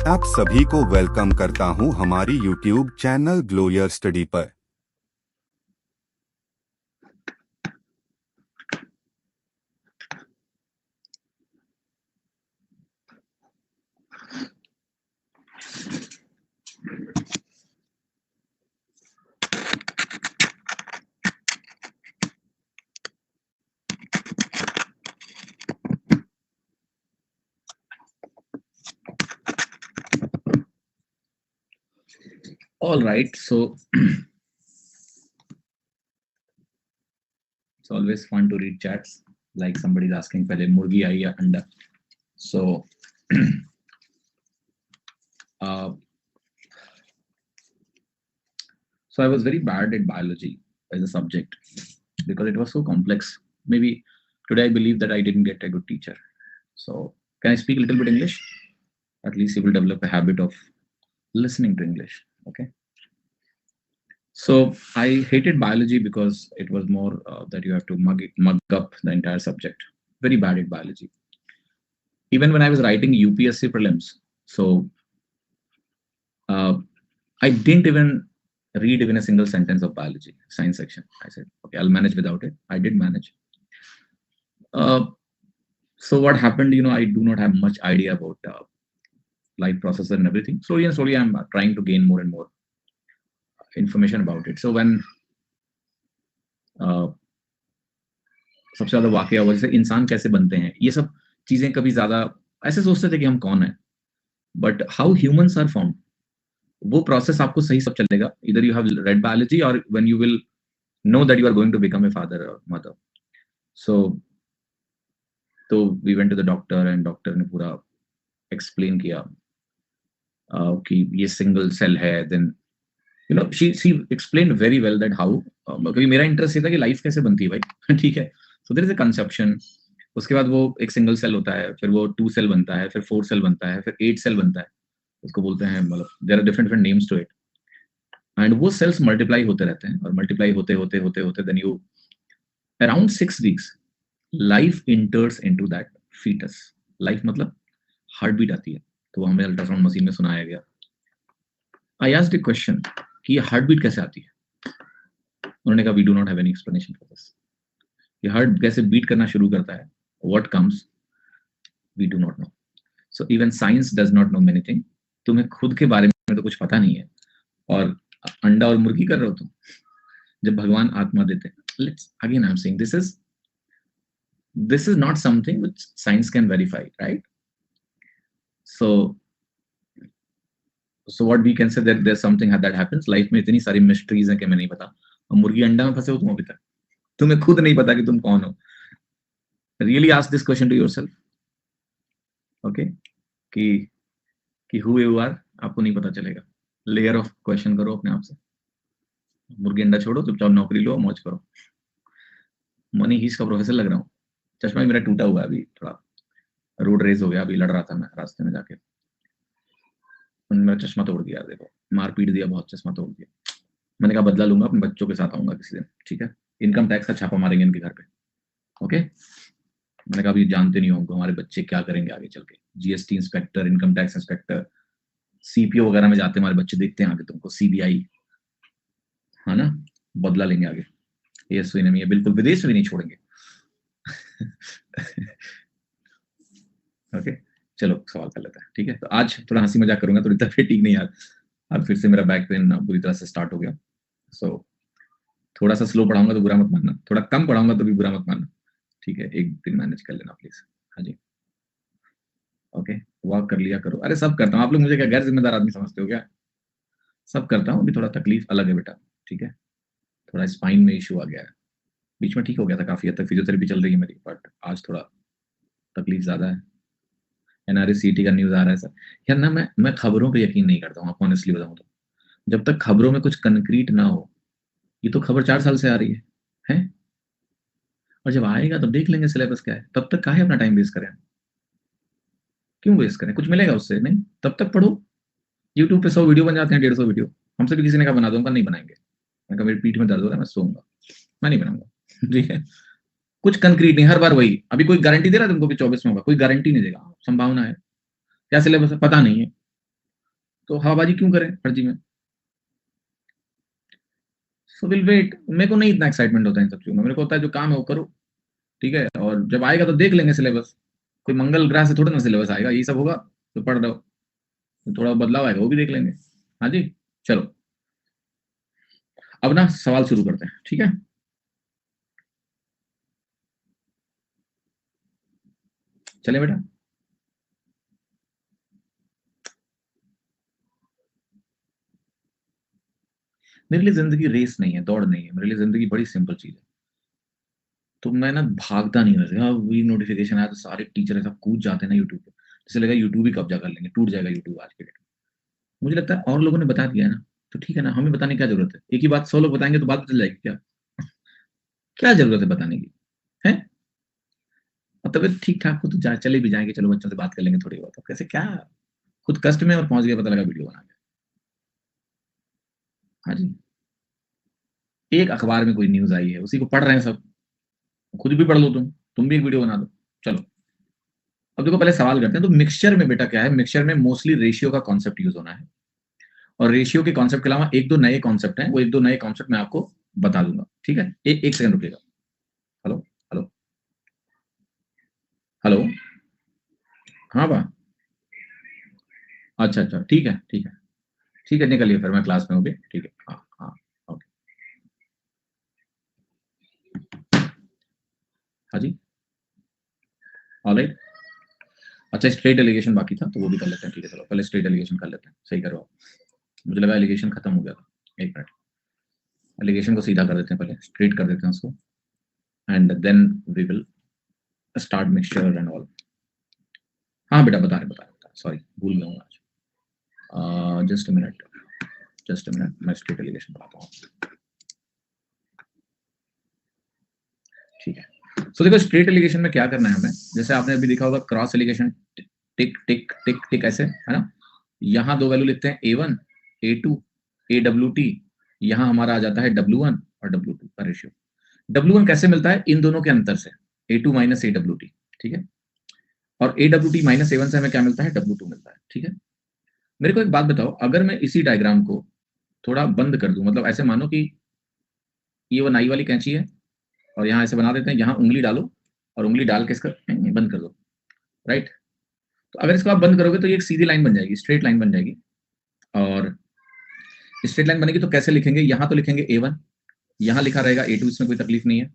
आप सभी को वेलकम करता हूं हमारी YouTube channel glow your study पर। All right, so it's always fun to read chats. Like somebody's asking, "Pehle murgi aayi ya anda?" So, uh, so I was very bad at biology as a subject because it was so complex. Maybe today I believe that I didn't get a good teacher. So, can I speak a little bit English? At least you will develop a habit of listening to English. Okay. So I hated biology because it was more that you have to mug up the entire subject. Very bad at biology. Even when I was writing UPSC prelims, so I didn't even read even a single sentence of biology science section. I said, okay, I'll manage without it. I did manage. So what happened? I do not have much idea about life processor and everything. Slowly and slowly, I'm trying to gain more and more information about it. So when सबसे ज्यादा वाकया हुआ जैसे इंसान कैसे बनते हैं, ये सब चीजें कभी ज्यादा ऐसे सोचते थे कि हम कौन है, but how humans are form, वो प्रोसेस आपको सही सब चलेगा इधर यू हैव रेड बायोलॉजी और when you will know that you are going to become a father और मदर. सो तो we went to the doctor and doctor ने पूरा एक्सप्लेन किया कि ये सिंगल सेल है. Then she explain very well that how, क्योंकि मेरा इंटरेस्ट ये था कि लाइफ कैसे बनती है भाई. ठीक है. So there is a conception. उसके बाद वो एक सिंगल सेल होता है, फिर वो 2 सेल बनता है, फिर 4 सेल बनता है, फिर 8 सेल बनता है. उसको बोलते हैं, मतलब there are different different names to it. And वो सेल्स मल्टीप्लाई होते रहते हैं और मल्टीप्लाई होते होते होते होते then you around 6 weeks life enters into that foetus. Life मतलब हार्ट बीट आती है, तो हमें अल्ट्रासाउंड मशीन में सुनाया गया. आई आस्क्ड अ क्वेश्चन कि ये हार्ट बीट कैसे आती है. उन्होंने कहा we do not have any explanation for this. ये हार्ट कैसे बीट करना शुरू करता है, what comes, we do not know. So even science does not know many thing. तुम्हें खुद के बारे में तो कुछ पता नहीं है और अंडा और मुर्गी कर रहे हो तुम, जब भगवान आत्मा देते हैं. Let's again I am saying this is not something which science can verify, right? So what we can say that there's something that happens. Life में इतनी सारी mysteries हैं कि मैं नहीं पता. और मुर्गी अंडा में फंसे हो तुम अभी तक, तुम्हें खुद नहीं पता कि तुम कौन हो. Really ask this question to yourself. Okay, कि who you are आपको नहीं पता चलेगा. लेयर ऑफ क्वेश्चन करो अपने आप से. मुर्गी अंडा छोड़ो, चुपचाप नौकरी लो, मौज करो. मनी हीस्ट का प्रोफेसर लग रहा हूँ. चश्मा मेरा टूटा हुआ है अभी, थोड़ा रोड रेस हो गया, अभी लड़ रहा था मैं रास्ते में जाके, मेरा चश्मा तोड़ दिया. देखो, मार पीट दिया बहुत, चश्मा तोड़ दिया. मैंने कहा बदला लूंगा, अपने बच्चों के साथ आऊंगा किसी दिन. ठीक है, इनकम टैक्स का छापा मारेंगे इनके घर पे. ओके. मैंने कहा अभी जानते नहीं होंगे हमारे बच्चे क्या करेंगे आगे चल के. GST inspector, income tax inspector, CPO वगैरह में जाते हमारे बच्चे, देखते हैं आगे तुमको. सीबीआई, है ना, बदला लेंगे आगे. ये सुई नहीं है, बिल्कुल विदेश भी नहीं छोड़ेंगे. ओके, चलो सवाल कर लेते हैं. ठीक है, तो आज थोड़ा हंसी मजाक करूंगा, थोड़ी तबीयत ठीक नहीं यार. अब फिर से मेरा बैक पेन पूरी तरह से स्टार्ट हो गया. सो थोड़ा सा स्लो पढ़ाऊंगा तो बुरा मत मानना, थोड़ा कम पढ़ाऊंगा तो भी बुरा मत मानना. ठीक है, एक दिन मैनेज कर लेना प्लीज. हाँ जी. ओके, वॉक कर लिया करो. अरे सब करता हूँ, आप लोग मुझे क्या गैर जिम्मेदार आदमी समझते हो क्या? सब करता हूँ. अभी थोड़ा तकलीफ अलग है बेटा. ठीक है, थोड़ा स्पाइन में इशू आ गया है. बीच में ठीक हो गया था, काफी हद तक फिजियोथेरेपी चल रही है मेरी, बट आज थोड़ा तकलीफ ज्यादा है. एनआरएसीटी का न्यूज आ रहा है सर. यार ना, मैं खबरों पे यकीन नहीं करता हूँ, आपको ऑनेस्टली बताऊँ तो. जब तक खबरों में कुछ कंक्रीट ना हो, ये तो खबर 4 साल से आ रही है, और जब आएगा तब देख लेंगे सिलेबस क्या है. तब तक काहे अपना टाइम वेस्ट करें, क्यों वेस्ट करें, कुछ मिलेगा उससे नहीं. तब तक पढ़ो. यूट्यूब पे 100 वीडियो बन जाते हैं, 150 वीडियो. हमसे भी किसी ने कहा बना दूंगा, नहीं बनाएंगे. मैं कहा मेरी पीठ में दर्द हो रहा है, मैं सोऊंगा, मैं नहीं बनाऊंगा. ठीक है, कुछ कंक्रीट नहीं, हर बार वही. अभी कोई गारंटी दे रहा है तुमको कि 24 में होगा? कोई गारंटी नहीं देगा. संभावना है. क्या सिलेबस है पता नहीं है. तो हवाबाजी क्यों करें फर्जी में? So will wait. मेरे को नहीं इतना एक्साइटमेंट होता है इन सब चीजों में, मेरे को होता है जो काम है वो करो, ठीक है, और जब आएगा तो देख लेंगे सिलेबस। कोई मंगल ग्रह से थोड़ा ना सिलेबस आएगा, यही सब होगा तो पढ़ रहे हो, तो थोड़ा बदलाव आएगा वो भी देख लेंगे। हाँ जी, चलो अब ना सवाल शुरू करते हैं, ठीक है। चले बेटा। मेरे लिए जिंदगी रेस नहीं है, दौड़ नहीं है, मेरे लिए जिंदगी बड़ी सिंपल चीज है। तो मैं ना भागता नहीं रहता, वही नोटिफिकेशन आया तो सारे टीचर ऐसा कूद जाते हैं ना यूट्यूब पे, जैसे लगा यूट्यूब ही कब्जा कर लेंगे, टूट जाएगा यूट्यूब आज के डेट में। मुझे लगता है और लोगों ने बता दिया है ना, तो ठीक है ना, हमें बताने की क्या जरूरत है? एक ही बात 100 लोग बताएंगे तो बात चल जाएगी क्या? क्या जरूरत है बताने की? है? और तबियत ठीक ठाक हो तो चले भी जाएंगे, चलो बच्चों से बात कर लेंगे थोड़ी बहुत, अब कैसे क्या? खुद कष्ट में और पहुंच गया, पता लगा वीडियो बना के। हाँ जी, एक अखबार में कोई न्यूज आई है, उसी को पढ़ रहे हैं सब, खुद भी पढ़ लो, तुम भी एक वीडियो बना दो। चलो अब देखो, पहले सवाल करते हैं। तो मिक्सचर में बेटा क्या है, मिक्सचर में मोस्टली रेशियो का कॉन्सेप्ट यूज होना है, और रेशियो के कॉन्सेप्ट के अलावा एक दो नए कॉन्सेप्ट हैं, वो एक दो नए कॉन्सेप्ट मैं आपको बता दूंगा, ठीक है। एक सेकंड रुकिएगा। Hello, hello, hello. हाँ बा, अच्छा अच्छा, ठीक है ठीक है, ठीक है, निकलिए फिर, मैं क्लास में हूँ अभी, ठीक है, हाँ हाँ, ओके। हाँ जी, ऑलराइट। अच्छा, स्ट्रेट एलिगेशन बाकी था तो वो भी कर लेते हैं, ठीक है, चलो पहले स्ट्रेट एलिगेशन कर लेते हैं, सही करो। मुझे लगा एलिगेशन खत्म हो गया था, एक मिनट, एलिगेशन को सीधा कर देते हैं, पहले स्ट्रेट कर देते हैं उसको, and then we will start mixture and all. हाँ बेटा, बता रहे, सॉरी भूल गया हूँ आज। Just a minute, just a minute, मैं स्ट्रेट एलिगेशन बताता हूँ, ठीक है। सो देखो, स्ट्रेट एलिगेशन में क्या करना है हमें, जैसे आपने अभी देखा होगा क्रॉस एलिगेशन, टिक टिक टिक टिक ऐसे, है ना। यहाँ दो वैल्यू लिखते हैं A1 A2 AWT, यहाँ हमारा आ जाता है W1 और W2 का रेशियो। W1 कैसे मिलता है? इन दोनों के अंतर से, A2 माइनस AWT, ठीक है। और AWT माइनस A1 से हमें क्या मिलता है? W2 मिलता है, ठीक है। मेरे को एक बात बताओ, अगर मैं इसी डायग्राम को थोड़ा बंद कर दूं, मतलब ऐसे मानो कि ये वो नाई वाली कैंची है, और यहाँ ऐसे बना देते हैं, यहाँ उंगली डालो और उंगली डाल के इसका बंद कर दो, राइट। तो अगर इसको आप बंद करोगे तो ये एक सीधी लाइन बन जाएगी, स्ट्रेट लाइन बन जाएगी। और स्ट्रेट लाइन बनेगी तो कैसे लिखेंगे? यहाँ तो लिखेंगे A1, यहाँ लिखा रहेगा A2, इसमें कोई तकलीफ नहीं है,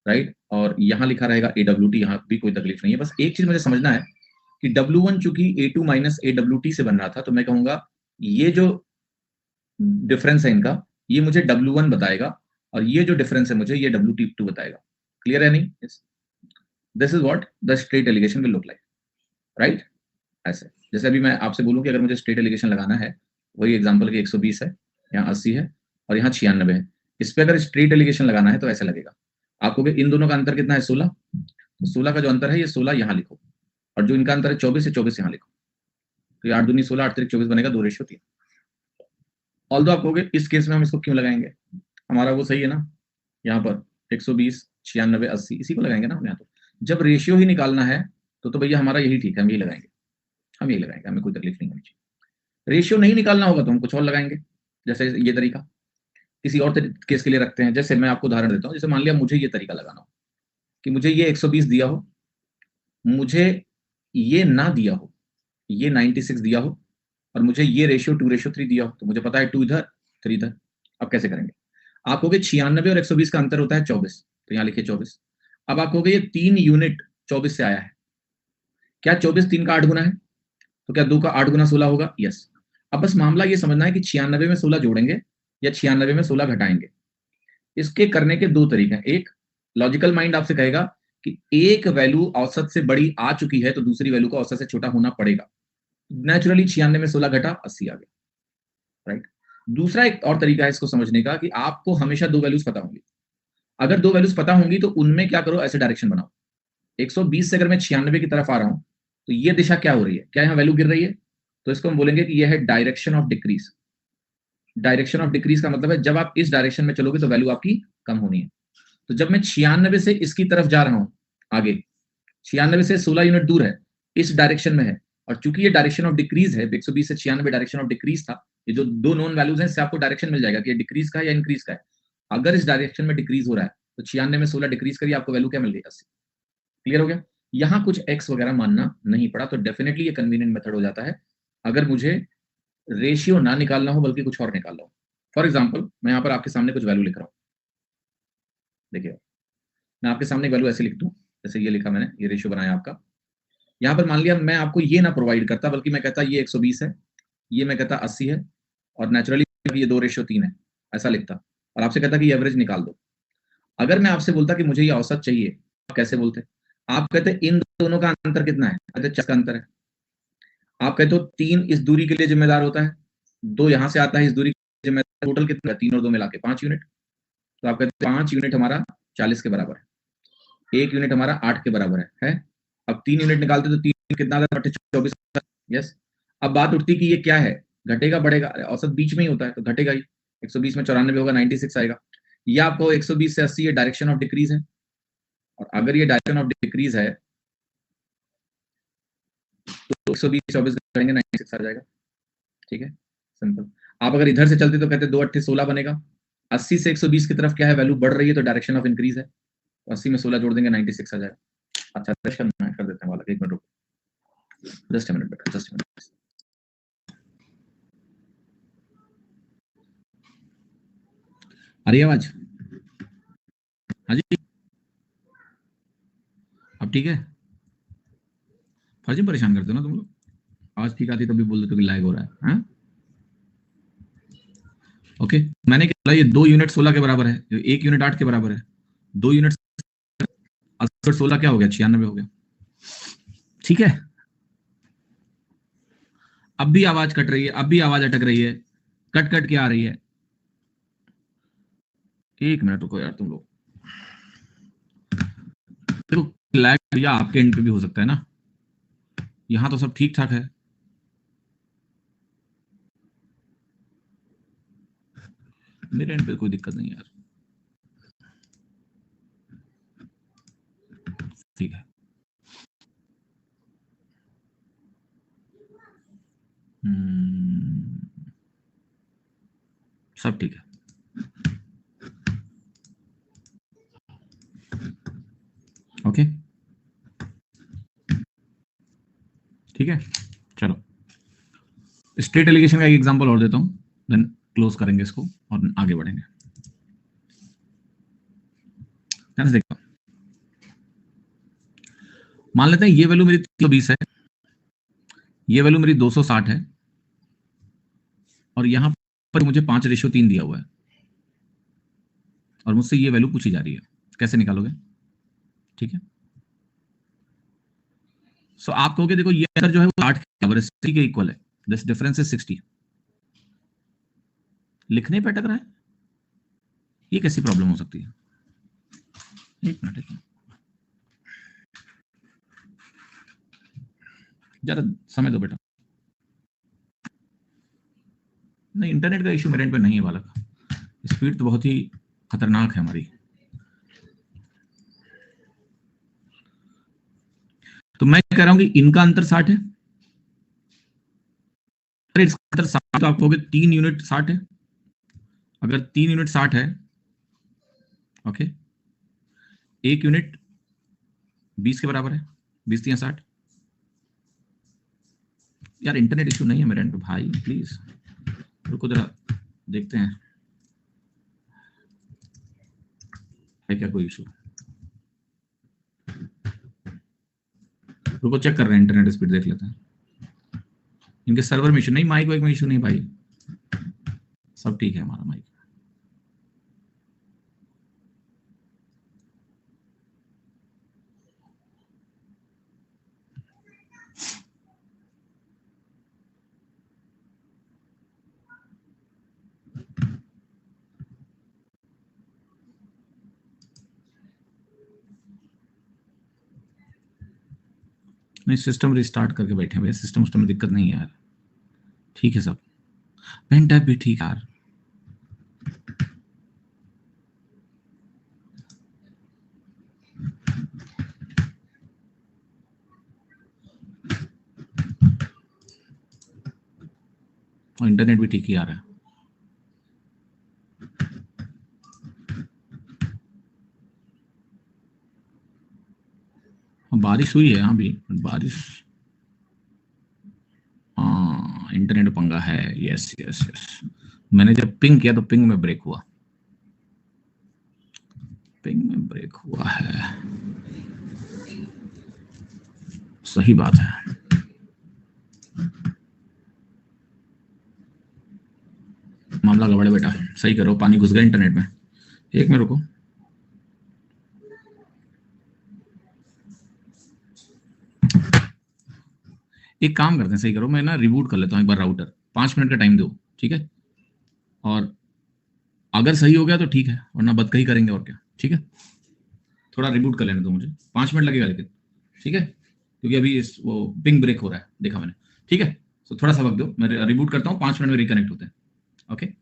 राइट। और यहाँ लिखा रहेगा AWT, यहाँ भी कोई तकलीफ नहीं है। बस एक चीज मुझे समझना है कि W1 चूंकि A2 माइनस AWT से बन रहा था, तो मैं कहूंगा ये जो डिफरेंस है इनका, ये मुझे W1 बताएगा, और ये जो डिफरेंस है मुझे ये WT2 बताएगा। क्लियर है नहीं? This is what the straight alligation will look like, right. ऐसे जैसे अभी मैं आपसे बोलूं कि अगर मुझे स्ट्रेट एलिगेशन लगाना है, वही एग्जांपल की 120 है, यहाँ 80 है, और यहाँ 96 है, इस पे अगर स्ट्रेट एलिगेशन लगाना है तो ऐसा लगेगा। आपको कि इन दोनों का अंतर कितना है? 16। तो 16 का जो अंतर है ये 16 यहाँ लिखो, और जो इनका अंतर है 24 से 24 यहाँ लिखो, तो ये 8 दूनी 16, 8 तिरिक 24 बनेगा, 2:3। ऑल दो आप कहोगे इस केस में हम इसको क्यों लगाएंगे, हमारा वो सही है ना, यहाँ पर 120 96 80 इसी को लगाएंगे ना हम यहाँ। तो जब रेशियो ही निकालना है तो भैया हमारा यही ठीक है, हम यही लगाएंगे, हम यही लगाएंगे, हमें कोई तकलीफ नहीं होनी चाहिए। रेशियो नहीं निकालना होगा तो हम कुछ और लगाएंगे, जैसे ये तरीका किसी और केस के लिए रखते हैं। जैसे मैं आपको उदाहरण देता हूँ, जैसे मान लिया मुझे ये तरीका लगाना हो कि मुझे ये 120 दिया हो, मुझे ये ना दिया हो, ये 96 दिया हो, और मुझे ये रेशियो 2:3 दिया हो, तो मुझे पता है 2 इधर 3 इधर। अब कैसे करेंगे? आप कहोगे 96 और 120 का अंतर होता है 24, तो यहाँ लिखिए 24। अब आप कहोगे ये 3 यूनिट 24 से आया है, क्या 24 3 का 8 गुना है? तो क्या 2 का 8 गुना 16 होगा? यस। अब बस मामला ये समझना है कि 96 में 16 जोड़ेंगे या 96 में 16 घटाएंगे। इसके करने के दो तरीके हैं। एक, लॉजिकल माइंड आपसे कहेगा कि एक वैल्यू औसत से बड़ी आ चुकी है तो दूसरी वैल्यू को औसत से छोटा होना पड़ेगा। नेचुरली 96 में 16 घटा 80 आ गया, राइट। दूसरा एक और तरीका है इसको समझने का कि आपको हमेशा दो वैल्यूज पता होंगी। अगर दो वैल्यूज पता होंगी तो उनमें क्या करो, ऐसे डायरेक्शन बनाओ। 120 से अगर मैं 96 की तरफ आ रहा हूं तो ये दिशा क्या हो रही है? क्या यहाँ वैल्यू गिर रही है? तो इसको हम बोलेंगे कि यह है direction of decrease. Direction of decrease का मतलब है जब आप इस डायरेक्शन में चलोगे तो वैल्यू आपकी कम होनी है। तो जब मैं 96 से इसकी तरफ जा रहा हूं आगे, 96 से 16 यूनिट दूर है, इस डायरेक्शन में है, और चूंकि ये डायरेक्शन ऑफ डिक्रीज है, 120 से 96 डायरेक्शन ऑफ डिक्रीज था, ये जो दो नोन वैल्यूज हैं इससे आपको डायरेक्शन मिल जाएगा कि ये डिक्रीज का है या इंक्रीज का है। अगर इस डायरेक्शन में डिक्रीज हो रहा है तो 96 में 16 डिक्रीज करिए, आपको वैल्यू क्या मिल गई? 80। क्लियर हो गया? यहाँ कुछ एक्स वगैरह मानना नहीं पड़ा, तो डेफिनेटली ये कन्वीनियंट मेथड हो जाता है अगर मुझे रेशियो ना निकालना हो बल्कि कुछ और निकालना हो। फॉर एग्जाम्पल मैं यहाँ पर आपके सामने कुछ वैल्यू लिख रहा हूँ, देखिए मैं आपके सामने वैल्यू ऐसे लिख दूं, जैसे ये लिखा मैंने, ये रेशियो बनाया आपका। यहाँ पर मान लिया मैं आपको ये ना प्रोवाइड करता बल्कि मैं कहता ये 120 है, ये मैं कहता 80 है, और नेचुरली ये 2:3 है, ऐसा लिखता, और आपसे कहता कि एवरेज निकाल दो। अगर मैं आपसे बोलता कि मुझे ये औसत चाहिए, आप कैसे बोलते? आप कहते इन दोनों का अंतर कितना है? कहते 4 का अंतर है। आप कहते हो 3 इस दूरी के लिए जिम्मेदार होता है, 2 यहाँ से आता है इस दूरी के जिम्मेदार, टोटल कितना है? 3 और 2 मिला के 5 यूनिट। तो आप कहते हैं 5 यूनिट हमारा 40 के बराबर है, 1 यूनिट हमारा 8 के बराबर है? अब 3 यूनिट निकालते तो 3 कितना आता है? 24। यस। अब बात उठती कि ये क्या है, घटेगा बढ़ेगा? औसत बीच में ही होता है तो घटेगा ही। 120 में 94 होगा, 96 आएगा। ये आपको 120 से 80 ये डायरेक्शन ऑफ डिक्रीज है, और अगर ये डायरेक्शन ऑफ डिक्रीज है तो 120 24 करेंगे 96 आ जाएगा। ठीक है, सिंपल। आप अगर इधर से चलते तो कहते 2 8 16 बनेगा। 80 से 120 की तरफ क्या है, वैल्यू बढ़ रही है तो डायरेक्शन ऑफ इंक्रीज है, तो 80 में 16 जोड़ देंगे 96 आ जाएगा। अच्छा कर देते हैं वाला, 1 मिनट रुको, जस्ट अ मिनट बेटा, जस्ट अ मिनट। आ रही है आवाज? हाँ जी, अब ठीक है? फर्जी परेशान करते हो ना तुम लोग, आवाज ठीक आती तभी बोल देते हो कि लैग हो रहा है, हाँ? ओके, मैंने क्या बोला, ये 2 यूनिट 16 के बराबर है, 1 यूनिट 8 के बराबर है, 2 यूनिट 16 क्या हो गया? 96 हो गया। ठीक है, अब भी आवाज कट रही है, अब भी आवाज अटक रही है, कट कट के आ रही है। 1 मिनट रुको यार तुम लोग, देखो लैग या आपके एंड पे भी हो सकता है ना, यहां तो सब ठीक ठाक है। मेरे एंड पे कोई दिक्कत नहीं यार, ठीक है। सब ठीक है। ओके, ठीक है, चलो स्ट्रेट एलिगेशन का एक एग्जांपल और देता हूं, देन क्लोज करेंगे इसको और आगे बढ़ेंगे। ध्यान से देखो, मान लेते हैं ये वैल्यू मेरी 320 है, ये वैल्यू मेरी 260 है, और यहां पर मुझे 5:3 दिया हुआ है, और मुझसे ये वैल्यू पूछी जा रही है, कैसे निकालोगे? ठीक है, सो आप कहोगे देखो ये आंसर जो है वो 8 के बराबर है, 60 के इक्वल है, दिस डिफरेंस इज 60। लिखने पे अटक रहा है, ये कैसी प्रॉब्लम हो सकती है? एक मिनट, जरा समय दो बेटा। नहीं, इंटरनेट का इशू मेरे एंड पे नहीं है बालक, स्पीड तो बहुत ही खतरनाक है हमारी। तो मैं कह रहा हूं कि इनका अंतर 60 है, अरे इसका अंतर 60 तो आप कहोगे 3 यूनिट 60 है, अगर 3 यूनिट 60 है, ओके, 1 यूनिट 20 के बराबर है, 20 3 60। यार इंटरनेट इशू नहीं है मेरे एंड पे भाई, प्लीज रुको जरा, देखते हैं है क्या कोई इशू। रुको चेक कर रहे हैं, इंटरनेट स्पीड देख लेते हैं। इनके सर्वर में इशू नहीं, माइक वाइक में इशू नहीं भाई, सब ठीक है हमारा माइक। नहीं, सिस्टम रिस्टार्ट करके बैठे भैया, सिस्टम में दिक्कत नहीं है यार, ठीक है सब, पेन टैप भी ठीक है यार। और इंटरनेट भी ठीक ही आ रहा है। बारिश हुई है यहाँ भी, बारिश, हाँ इंटरनेट पंगा है। यस यस यस, मैंने जब पिंग किया तो पिंग में ब्रेक हुआ, पिंग में ब्रेक हुआ है, सही बात है। मामला गड़बड़ है बेटा, सही करो, पानी घुस गया इंटरनेट में। एक मिनट रुको, एक काम करते हैं, सही करो, मैं ना रिबूट कर लेता हूँ एक बार राउटर, 5 मिनट का टाइम दो, ठीक है? और अगर सही हो गया तो ठीक है, वरना बदकही करेंगे और क्या, ठीक है? थोड़ा रिबूट कर लेने दो मुझे, 5 मिनट लगेगा लेकिन, ठीक है? क्योंकि अभी वो पिंग ब्रेक हो रहा है, देखा मैंने, ठीक है? तो थोड़ा सा वक्त दो, मैं रिबूट करता हूँ, 5 मिनट में रिकनेक्ट होते हैं, ओके?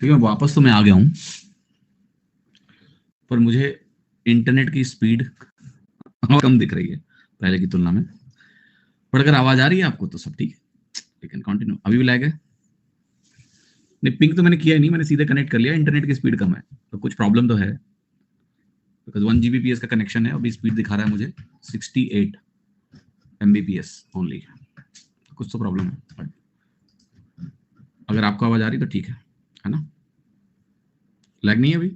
ठीक है, वापस तो मैं आ गया हूं, पर मुझे इंटरनेट की स्पीड कम दिख रही है पहले की तुलना में, पर अगर आवाज आ रही है आपको तो सब ठीक है, लेकिन कंटिन्यू, अभी भी लैग है? नहीं, पिंग तो मैंने किया ही नहीं, मैंने सीधे कनेक्ट कर लिया, इंटरनेट की स्पीड कम है, तो कुछ प्रॉब्लम तो है, बिकॉज 1 Gbps का कनेक्शन है, अभी स्पीड दिखा रहा है मुझे 68 Mbps ओनली, कुछ तो प्रॉब्लम है, बट अगर आपको आवाज आ रही तो ठीक है ना? लैग नहीं है अभी?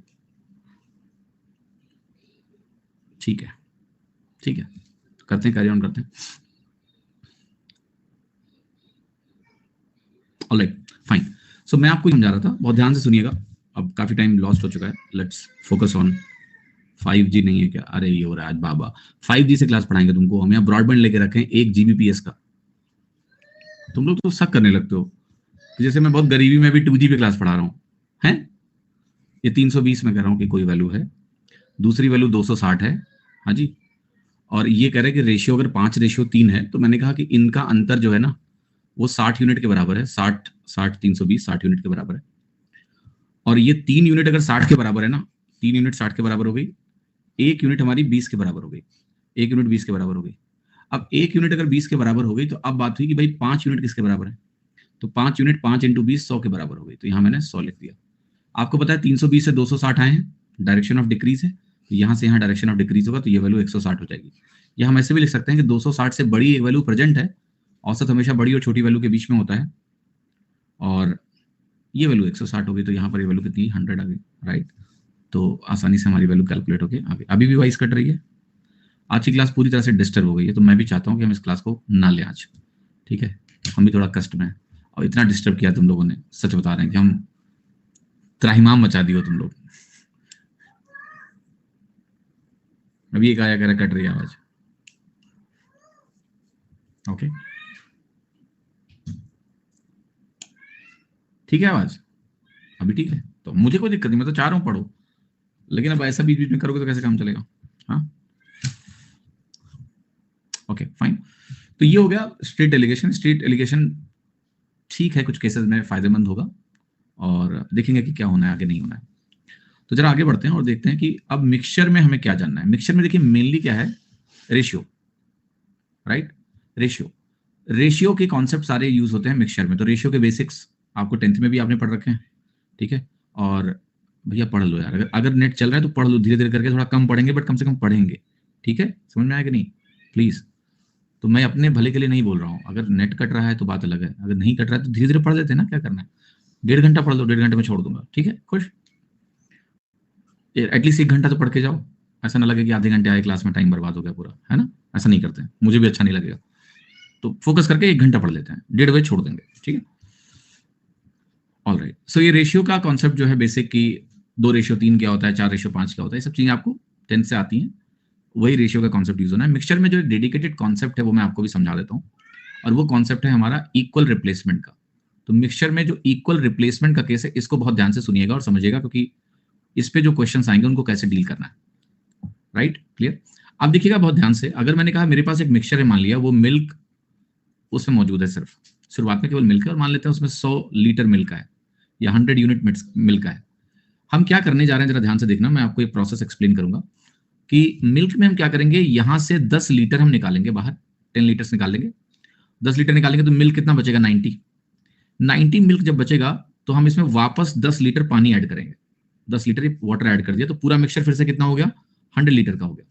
ठीक है, ठीक है, करते हैं, कैरी ऑन करते हैं। Alright, fine. सो मैं आपको समझा रहा था, बहुत ध्यान से सुनिएगा, अब काफी टाइम लॉस्ट हो चुका है, लेट्स फोकस ऑन 5G नहीं है क्या? अरे ये हो रहा है आज बाबा, 5G से क्लास पढ़ाएंगे तुमको हम, यहाँ ब्रॉडबैंड लेके रखे हैं 1 Gbps का, तुम लोग तो शक करने लगते हो जैसे मैं बहुत गरीबी में भी 2G पे क्लास पढ़ा रहा हूँ, हैं? ये 320 में कह रहा हूँ कि कोई वैल्यू है, दूसरी वैल्यू 260 है, हाँ जी, और ये कह रहे हैं कि रेशियो अगर 5:3 है, तो मैंने कहा कि इनका अंतर जो है ना वो 60 यूनिट के बराबर है, 320 60 यूनिट के बराबर है, और ये 3 यूनिट अगर 60 के बराबर है ना, 3 यूनिट 60 के बराबर हो गई, 1 यूनिट हमारी 20 के बराबर हो गई, 1 यूनिट 20 के बराबर हो गई। अब 1 यूनिट अगर 20 के बराबर हो गई तो अब बात हुई कि भाई 5 यूनिट किसके बराबर है, तो 5 यूनिट 5 × 20 100 के बराबर हो गई, तो यहाँ मैंने 100 लिख दिया। आपको पता है 320 से 260 आए हैं, डायरेक्शन ऑफ डिक्रीज है, तो यहाँ से यहाँ डायरेक्शन ऑफ डिक्रीज होगा, तो ये वैल्यू 160 हो जाएगी। या हम ऐसे भी लिख सकते हैं कि 260 से बड़ी एक वैल्यू प्रेजेंट है, औसत हमेशा बड़ी और छोटी वैल्यू के बीच में होता है, और ये वैल्यू 160 हो गई, तो यहाँ पर ये वैल्यू कितनी 100 आ गई, राइट? तो आसानी से हमारी वैल्यू कैलकुलेट होगी आगे। अभी भी वॉइस कट रही है, आज की क्लास पूरी तरह से डिस्टर्ब हो गई है, तो मैं भी चाहता हूँ कि हम इस क्लास को ना लें आज, ठीक है? हम भी थोड़ा कष्ट में हैं, और इतना डिस्टर्ब किया तुम लोगों ने, सच बता रहे हैं कि हम त्राहिमाम मचा दियो तुम लोग। अभी एक आया कह रहा कट रही है आवाज, ओके ठीक है आवाज, अभी ठीक है, तो मुझे कोई दिक्कत नहीं, मैं तो चाह रहा हूँ पढ़ो, लेकिन अब ऐसा बीच बीच में करोगे तो कैसे काम चलेगा? हाँ, ओके फाइन। तो ये हो गया स्ट्रेट एलिगेशन। स्ट्रेट एलिगेशन ठीक है, कुछ केसेस में फायदेमंद होगा, और देखेंगे कि क्या होना है आगे, नहीं होना है। तो जरा आगे बढ़ते हैं और देखते हैं कि अब मिक्सचर में हमें क्या जानना है। मिक्सचर में देखिए मेनली क्या है, रेशियो, राइट? रेशियो के कॉन्सेप्ट सारे यूज होते हैं मिक्सचर में। तो रेशियो के बेसिक्स आपको 10th में भी आपने पढ़ रखे हैं, ठीक है। और भैया पढ़ लो यार, अगर नेट चल रहा है तो पढ़ लो, धीरे धीरे करके, थोड़ा कम पढ़ेंगे बट कम से कम पढ़ेंगे, ठीक है। समझ में आया कि नहीं प्लीज। तो मैं अपने भले के लिए नहीं बोल रहा हूँ, अगर नेट कट रहा है तो बात अलग है, अगर नहीं कट रहा है तो धीरे धीरे पढ़ लेते हैं ना, क्या करना है, 1.5 घंटा पढ़ लो, 1.5 घंटे में छोड़ दूंगा, ठीक है, खुश। एटलीस्ट 1 घंटा तो पढ़ के जाओ, ऐसा ना लगे कि आधे घंटे आए क्लास में टाइम बर्बाद हो गया पूरा, है ना, ऐसा नहीं करते हैं, मुझे भी अच्छा नहीं लगेगा। तो फोकस करके 1 घंटा पढ़ लेते हैं, 1.5 बजे छोड़ देंगे, ठीक है। ऑलराइट, सो ये रेशियो का कॉन्सेप्ट जो है बेसिक की 2:3 क्या होता है, 4:5 क्या होता है, ये सब चीजें आपको 10th से आती हैं, वही रेशियो का कॉन्सेप्ट यूज होना है। मिक्सचर में जो डेडिकेटेड कॉन्सेप्ट है वो मैं आपको भी समझा देता हूँ, और वो कॉन्सेप्ट है हमारा इक्वल रिप्लेसमेंट का। तो मिक्सचर में जो इक्वल रिप्लेसमेंट का केस है, इसको बहुत ध्यान से सुनिएगा और समझिएगा, क्योंकि इस पे जो क्वेश्चंस आएंगे उनको कैसे डील करना है, राइट, क्लियर। अब देखिएगा बहुत ध्यान से, अगर मैंने कहा मेरे पास एक मिक्सचर है, मान लिया वो मिल्क उसमें मौजूद है, सिर्फ शुरुआत में केवल मिल्क है, और मान लेते हैं उसमें 100 लीटर मिल्क है या 100 यूनिट मिल्क है। हम क्या करने जा रहे हैं, जरा ध्यान से देखना, मैं आपको एक प्रोसेस एक्सप्लेन करूंगा कि मिल्क में हम क्या करेंगे, यहां से 10 लीटर हम निकालेंगे बाहर, 10 लीटर्स निकाल लेंगे, 10 लीटर निकालेंगे तो मिल्क कितना बचेगा, 90 मिल्क जब बचेगा तो हम इसमें वापस 10 लीटर पानी ऐड करेंगे, 10 लीटर वाटर ऐड कर दिया, तो पूरा मिक्सचर फिर से कितना हो गया, 100 लीटर का हो गया।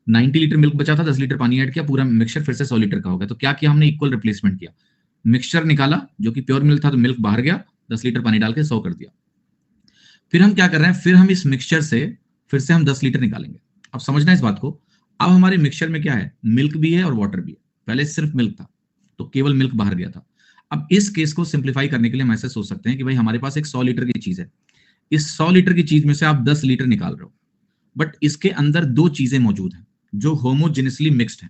90 लीटर मिल्क बचा था, 10 लीटर पानी ऐड किया, पूरा मिक्सचर फिर से 100 लीटर का हो गया। तो क्या किया हमने, इक्वल रिप्लेसमेंट किया, मिक्सचर निकाला जो कि प्योर मिल्क था, तो मिल्क बाहर गया, 10 लीटर पानी डाल के 100 कर दिया। फिर हम क्या कर रहे हैं, फिर हम इस मिक्सचर से फिर से हम 10 लीटर निकालेंगे। अब समझना इस बात को, अब हमारे मिक्सचर में क्या है, मिल्क भी है और वाटर भी है, पहले सिर्फ मिल्क था तो केवल मिल्क बाहर गया था। अब इस केस को सिंप्लीफाई करने के लिए हम ऐसे सोच सकते हैं कि भाई हमारे पास एक 100 लीटर की चीज है, इस 100 लीटर की चीज में से आप 10 लीटर निकाल रहे हो, बट इसके अंदर 2 चीजें मौजूद हैं जो होमोजेनियसली मिक्स्ड है,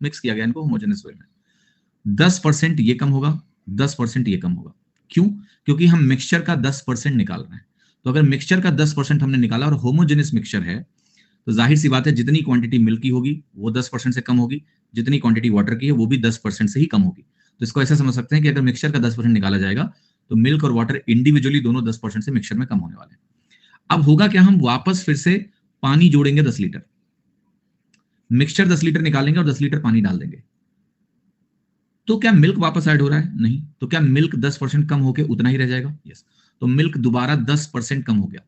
मिक्स किया गया इनको होमोजेनियस वे में। 10% ये कम होगा, 10% ये कम होगा। क्यों? क्योंकि हम मिक्सचर का 10% निकाल रहे हैं। तो अगर मिक्सचर का 10% हमने निकाला और होमोजेनियस मिक्सचर है, तो जाहिर सी बात है जितनी क्वांटिटी मिल्क की होगी वो 10% से कम होगी, जितनी क्वांटिटी वाटर की है वो भी 10% से ही कम होगी। तो इसको ऐसा समझ सकते हैं कि अगर मिक्सचर का 10% निकाला जाएगा तो मिल्क और वाटर इंडिविजुअली दोनों 10% से मिक्सचर में कम होने वाले हैं। अब होगा क्या, हम वापस फिर से पानी जोड़ेंगे 10 लीटर, मिक्सचर 10 लीटर निकालेंगे और 10 लीटर पानी डाल देंगे। तो क्या मिल्क वापस ऐड हो रहा है? नहीं। तो क्या मिल्क 10% कम होकर उतना ही रह जाएगा? यस। तो मिल्क दोबारा 10% कम हो गया।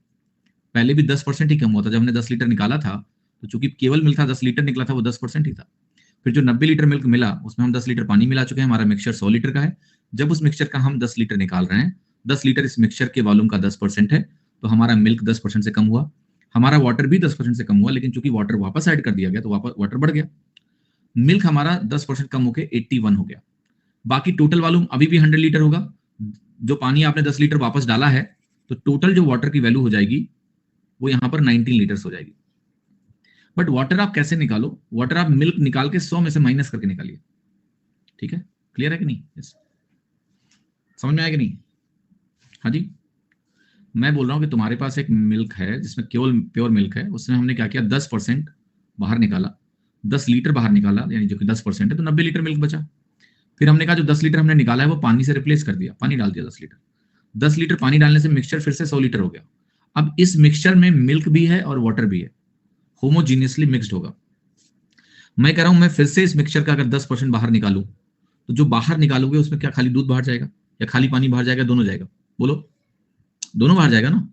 पहले भी 10% ही कम हुआ था, जब हमने 10 लीटर निकाला था तो चूंकि केवल मिल्क था, 10 लीटर निकला था, वो 10% ही था। फिर जो 90 लीटर मिल्क मिला उसमें हम 10 लीटर पानी मिला चुके हैं, हमारा मिक्सचर 100 लीटर का है। जब उस मिक्सचर का हम 10 लीटर निकाल रहे हैं, 10 लीटर इस मिक्सचर के वॉल्यूम का 10% है, तो हमारा मिल्क 10% से कम हुआ, हमारा वाटर भी 10% से कम हुआ, लेकिन चूंकि वाटर वापस ऐड कर दिया गया तो वाटर बढ़ गया। मिल्क हमारा 10% कम होकर 81 हो गया। बाकी टोटल वॉल्यूम अभी भी 100 लीटर होगा। जो पानी आपने 10 लीटर वापस डाला है तो टोटल जो वाटर की वैल्यू हो जाएगी वो यहां पर 19 लीटर्स हो जाएगी। बट वाटर आप कैसे निकालो, वाटर आप मिल्क निकाल के 100 में से माइनस करके निकालिए, ठीक है, क्लियर है कि नहीं? yes. समझ में आया कि नहीं? हाँ जी, मैं बोल रहा हूं कि तुम्हारे पास एक मिल्क है जिसमें केवल प्योर मिल्क है, उसमें हमने क्या किया, 10% बाहर निकाला, 10 लीटर बाहर निकाला, यानी जो कि 10% है, तो 90 लीटर मिल्क बचा। फिर हमने कहा जो 10 लीटर हमने निकाला है वो पानी से रिप्लेस कर दिया, पानी डाल दिया 10 लीटर। 10 लीटर पानी डालने से मिक्सचर फिर से 100 लीटर हो गया। अब इस मिक्सचर में मिल्क भी है और वाटर भी है, होमोजीनियसली मिक्स्ड होगा। मैं कह रहा हूं मैं फिर से इस मिक्सचर का अगर 10% बाहर निकालूं तो जो बाहर निकालोगे उसमें क्या खाली दूध बाहर जाएगा या खाली पानी बाहर जाएगा? दोनों जाएगा, बोलो, दोनों बाहर जाएगा ना।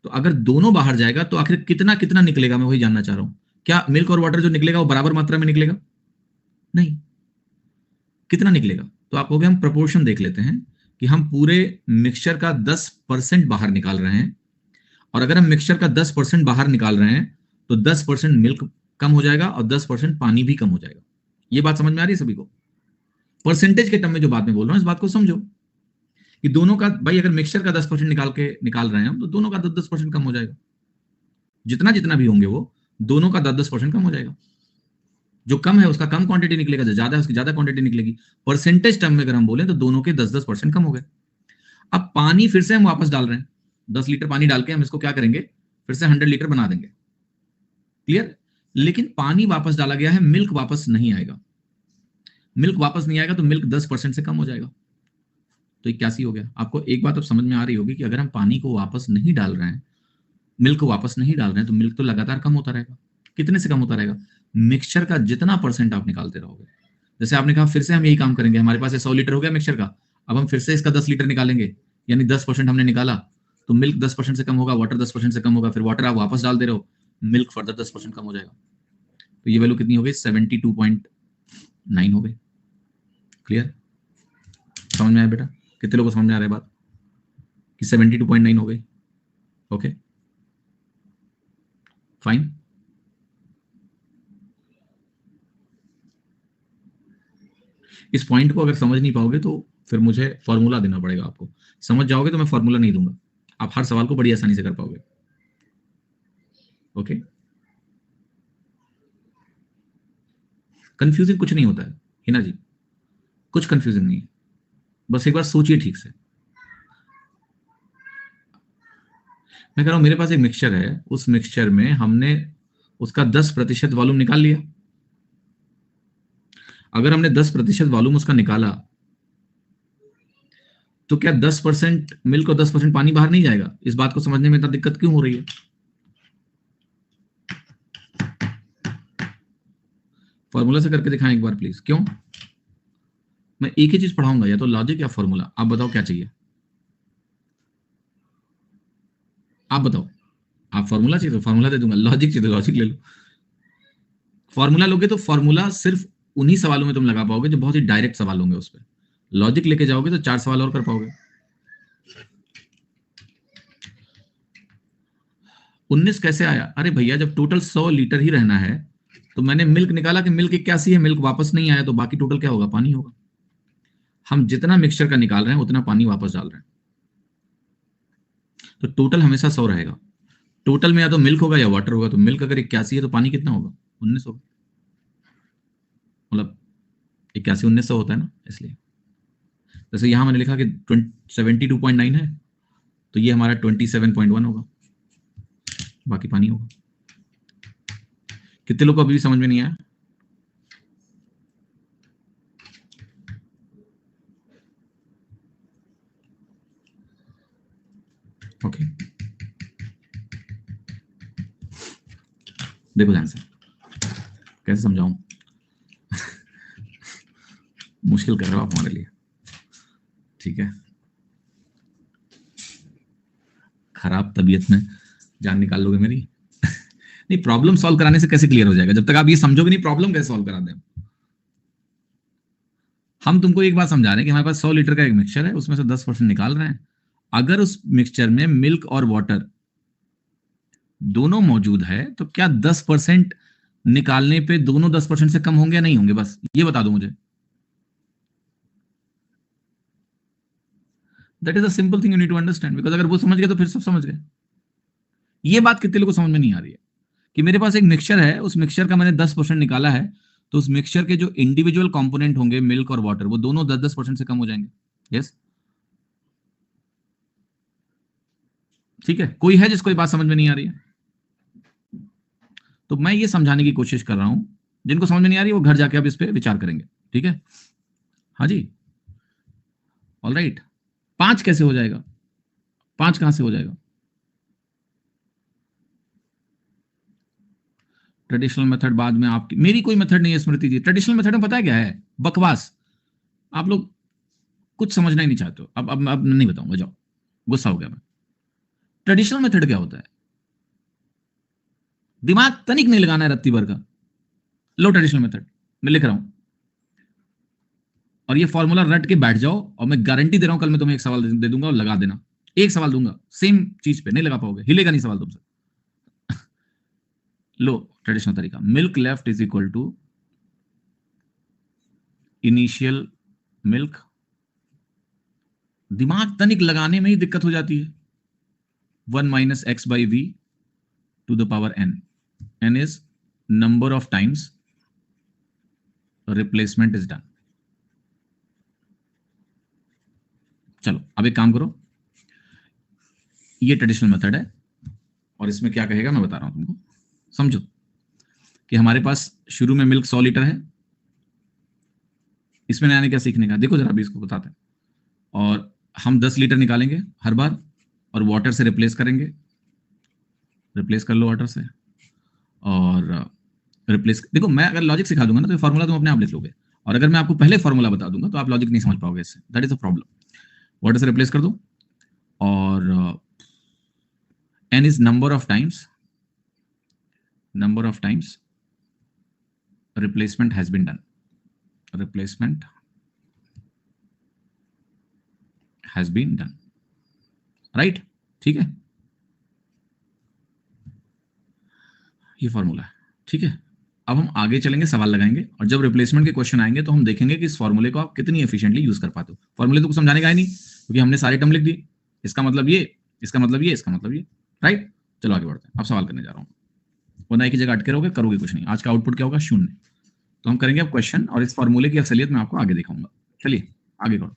तो अगर दोनों बाहर जाएगा तो आखिर कितना कितना निकलेगा, मैं वही जानना चाह रहा हूं। क्या मिल्क और वाटर जो निकलेगा वो बराबर मात्रा में निकलेगा? नहीं। कितना निकलेगा? तो आप कहोगे हम प्रोपोर्शन देख लेते हैं कि हम पूरे मिक्सचर का 10% बाहर निकाल रहे हैं, और अगर हम मिक्सचर का 10% बाहर निकाल रहे हैं तो 10% मिल्क कम हो जाएगा और 10% पानी भी कम हो जाएगा। ये बात समझ में आ रही है सभी को? परसेंटेज के टर्म में जो बात मैं बोल रहा हूं इस बात को समझो कि दोनों का, भाई अगर मिक्सचर का 10% निकाल रहे हैं तो दोनों का 10% कम हो जाएगा, जितना जितना भी होंगे वो दोनों का 10% कम हो जाएगा। जो कम है उसका कम क्वांटिटी निकलेगा, जो ज्यादा है उसकी ज्यादा क्वांटिटी निकलेगी। परसेंटेज टर्म में अगर हम बोले तो दोनों के 10% कम हो गए। अब पानी फिर से हम वापस डाल रहे हैं, 10 लीटर पानी डाल के हम इसको क्या करेंगे, फिर से 100 लीटर बना देंगे, क्लियर। लेकिन पानी वापस डाला गया है, मिल्क वापस नहीं आएगा। मिल्क वापस नहीं आएगा तो मिल्क 10% से कम हो जाएगा। तो ये क्या सी हो गया? आपको एक बात अब समझ में आ रही होगी कि अगर हम पानी को वापस नहीं डाल रहे हैं, मिल्क को वापस नहीं डाल रहे हैं, तो मिल्क तो लगातार कम होता रहेगा। कितने से कम होता रहेगा? मिक्सचर का जितना परसेंट आप निकालते रहोगे। जैसे आपने कहा फिर से हम यही काम करेंगे, हमारे पास 100 लीटर हो गया मिक्सचर का, अब हम फिर से इसका 10 लीटर निकालेंगे, यानी 10% हमने निकाला, तो मिल्क 10% से कम होगा, वाटर 10% से कम होगा, फिर वाटर आप वापस डाल दे रहे हो, मिल्क फर्दर 10% कम हो जाएगा। तो ये वैल्यू कितनी हो गई? 72.9 हो गई। क्लियर? समझ में आया बेटा? कितने लोगों को समझ में आ रहा है बात कि 72.9 हो गई? Okay, fine. इस पॉइंट को अगर समझ नहीं पाओगे तो फिर मुझे फॉर्मूला देना पड़ेगा आपको। समझ जाओगे तो मैं फॉर्मूला नहीं दूंगा, आप हर सवाल को बड़ी आसानी से कर पाओगे। ओके, कंफ्यूजिंग कुछ नहीं होता है हिना जी, कुछ कंफ्यूजिंग नहीं है, बस एक बार सोचिए ठीक से। मैं कह रहा हूं मेरे पास एक मिक्सचर है, उस मिक्सचर में हमने उसका 10% वॉल्यूम निकाल लिया। अगर हमने 10% वॉल्यूम उसका निकाला तो क्या 10% मिल्क और 10% पानी बाहर नहीं जाएगा? इस बात को समझने में इतना दिक्कत क्यों हो रही है? फॉर्मूला से करके दिखाएं एक बार प्लीज। क्यों? मैं एक ही चीज पढ़ाऊंगा, या तो लॉजिक या फॉर्मूला। आप बताओ क्या चाहिए? आप बताओ। आप फॉर्मूला चाहिए तो फॉर्मूला दे दूंगा, लॉजिक चाहिए तो लॉजिक ले लो। फॉर्मूला लोगे तो फॉर्मूला सिर्फ उन्हीं सवालों में तुम लगा पाओगे जो बहुत ही डायरेक्ट सवाल होंगे उस पर। लॉजिक लेके जाओगे तो 4 सवाल और कर पाओगे। 19 कैसे आया? अरे भैया जब टोटल 100 लीटर ही रहना है तो मैंने मिल्क निकाला कि मिल्क 81 है, मिल्क वापस नहीं आया, तो बाकी टोटल क्या होगा? पानी होगा। हम जितना मिक्सचर का निकाल रहे हैं उतना पानी वापस डाल रहे हैं, तो टोटल हमेशा 100 रहेगा। टोटल में या तो मिल्क होगा या वाटर होगा, तो मिल्क अगर 81 है तो पानी कितना होगा? 19 होगा। मतलब 81 1900 होता है ना, इसलिए। जैसे यहां मैंने लिखा कि 72.9 है, तो ये हमारा 27.1 होगा, बाकी पानी होगा। कितने लोग को अभी भी समझ में नहीं आया? ओके, देखो ध्यान से, कैसे समझाऊं? मुश्किल कर रहे हो आप हमारे लिए, ठीक है? खराब तबीयत में जान निकाल लोगे मेरी? नहीं, प्रॉब्लम सॉल्व कराने से कैसे क्लियर हो जाएगा जब तक आप ये समझोगे नहीं प्रॉब्लम कैसे सॉल्व करा दें। हम तुमको एक बात समझा रहे हैं कि हमारे पास 100 लीटर का एक मिक्सचर है, उसमें से 10% निकाल रहे हैं। अगर उस मिक्सचर में मिल्क और वाटर दोनों मौजूद है तो क्या 10% निकालने पे दोनों 10% से कम होंगे या नहीं होंगे? बस ये बता दो मुझे। That is a simple thing you need to understand, because अगर वो समझ गए तो फिर सब समझ गए। ये बात कितने लोगों को समझ में नहीं आ रही है कि मेरे पास एक मिक्सचर है, उस मिक्सचर का मैंने 10% निकाला है, तो उस मिक्सचर के जो इंडिविजुअल कंपोनेंट होंगे मिल्क और वाटर, वो दोनों 10-10% से कम हो जाएंगे। यस, ठीक है? कोई है जिसको ये बात समझ में नहीं आ रही है? तो मैं ये समझाने की कोशिश कर रहा हूं, जिनको समझ में नहीं आ रही है वो घर जाके अब इस पे विचार करेंगे, ठीक है? हाँ जी, ऑल राइट। 5 कैसे हो जाएगा? 5 कहां से हो जाएगा? ट्रेडिशनल मेथड बाद में आपकी, मेरी कोई मेथड नहीं है स्मृति जी। ट्रेडिशनल मेथड में पता है क्या है? बकवास। आप लोग कुछ समझना ही नहीं चाहते हो। अब नहीं बताऊंगा, जाओ, गुस्सा हो गया मैं। ट्रेडिशनल मेथड क्या होता है? दिमाग तनिक नहीं लगाना है रत्ती भर का। लो ट्रेडिशनल मेथड मैं लिख रहा हूं, और ये फॉर्मूला रट के बैठ जाओ, और मैं गारंटी दे रहा हूं कल मैं तुम्हें एक सवाल दे दूंगा और लगा देना। एक सवाल दूंगा सेम चीज पे, नहीं लगा पाओगे, हिलेगा नहीं सवाल तुमसे। लो ट्रेडिशनल तरीका, milk left is equal to initial milk. दिमाग तनिक लगाने में ही दिक्कत हो जाती है। 1 minus x by v to the power n. n is number of times replacement is done. चलो अब एक काम करो, ये ट्रेडिशनल मेथड है, और इसमें क्या कहेगा मैं बता रहा हूं तुमको। समझो कि हमारे पास शुरू में मिल्क 100 लीटर है, इसमें नया क्या सीखने का, देखो जरा अभी इसको बताते हैं। और हम 10 लीटर निकालेंगे हर बार, और वाटर से रिप्लेस करेंगे। रिप्लेस कर लो वाटर से, और रिप्लेस, देखो मैं अगर लॉजिक सिखा दूंगा ना तो फॉर्मूला तुम अपने आप लिख लोगे, और अगर मैं आपको पहले फॉर्मूला बता दूंगा तो आप लॉजिक नहीं समझ पाओगे इससे। That is a problem. Water से रिप्लेस कर दो, और n is number of times replacement has been done. Replacement has been done. Right ठीक है, ये फॉर्मूला है। ठीक है, अब हम आगे चलेंगे, सवाल लगाएंगे, और जब रिप्लेसमेंट के क्वेश्चन आएंगे तो हम देखेंगे कि इस फॉर्मूले को आप कितनी एफिशिएंटली यूज कर पाते हो। फॉर्मूले तो कुछ समझाने का है नहीं, क्योंकि हमने सारे टर्म लिख दिए, इसका मतलब ये, इसका मतलब ये, इसका मतलब ये, राइट। चलो आगे बढ़ते हैं, अब सवाल करने जा रहा हूँ, वरना एक ही जगह अटके रहोगे, करोगे कुछ नहीं। आज का आउटपुट क्या होगा? 0। तो हम करेंगे अब क्वेश्चन, और इस फॉर्मूले की असलियत मैं आपको आगे दिखाऊंगा। चलिए आगे करो।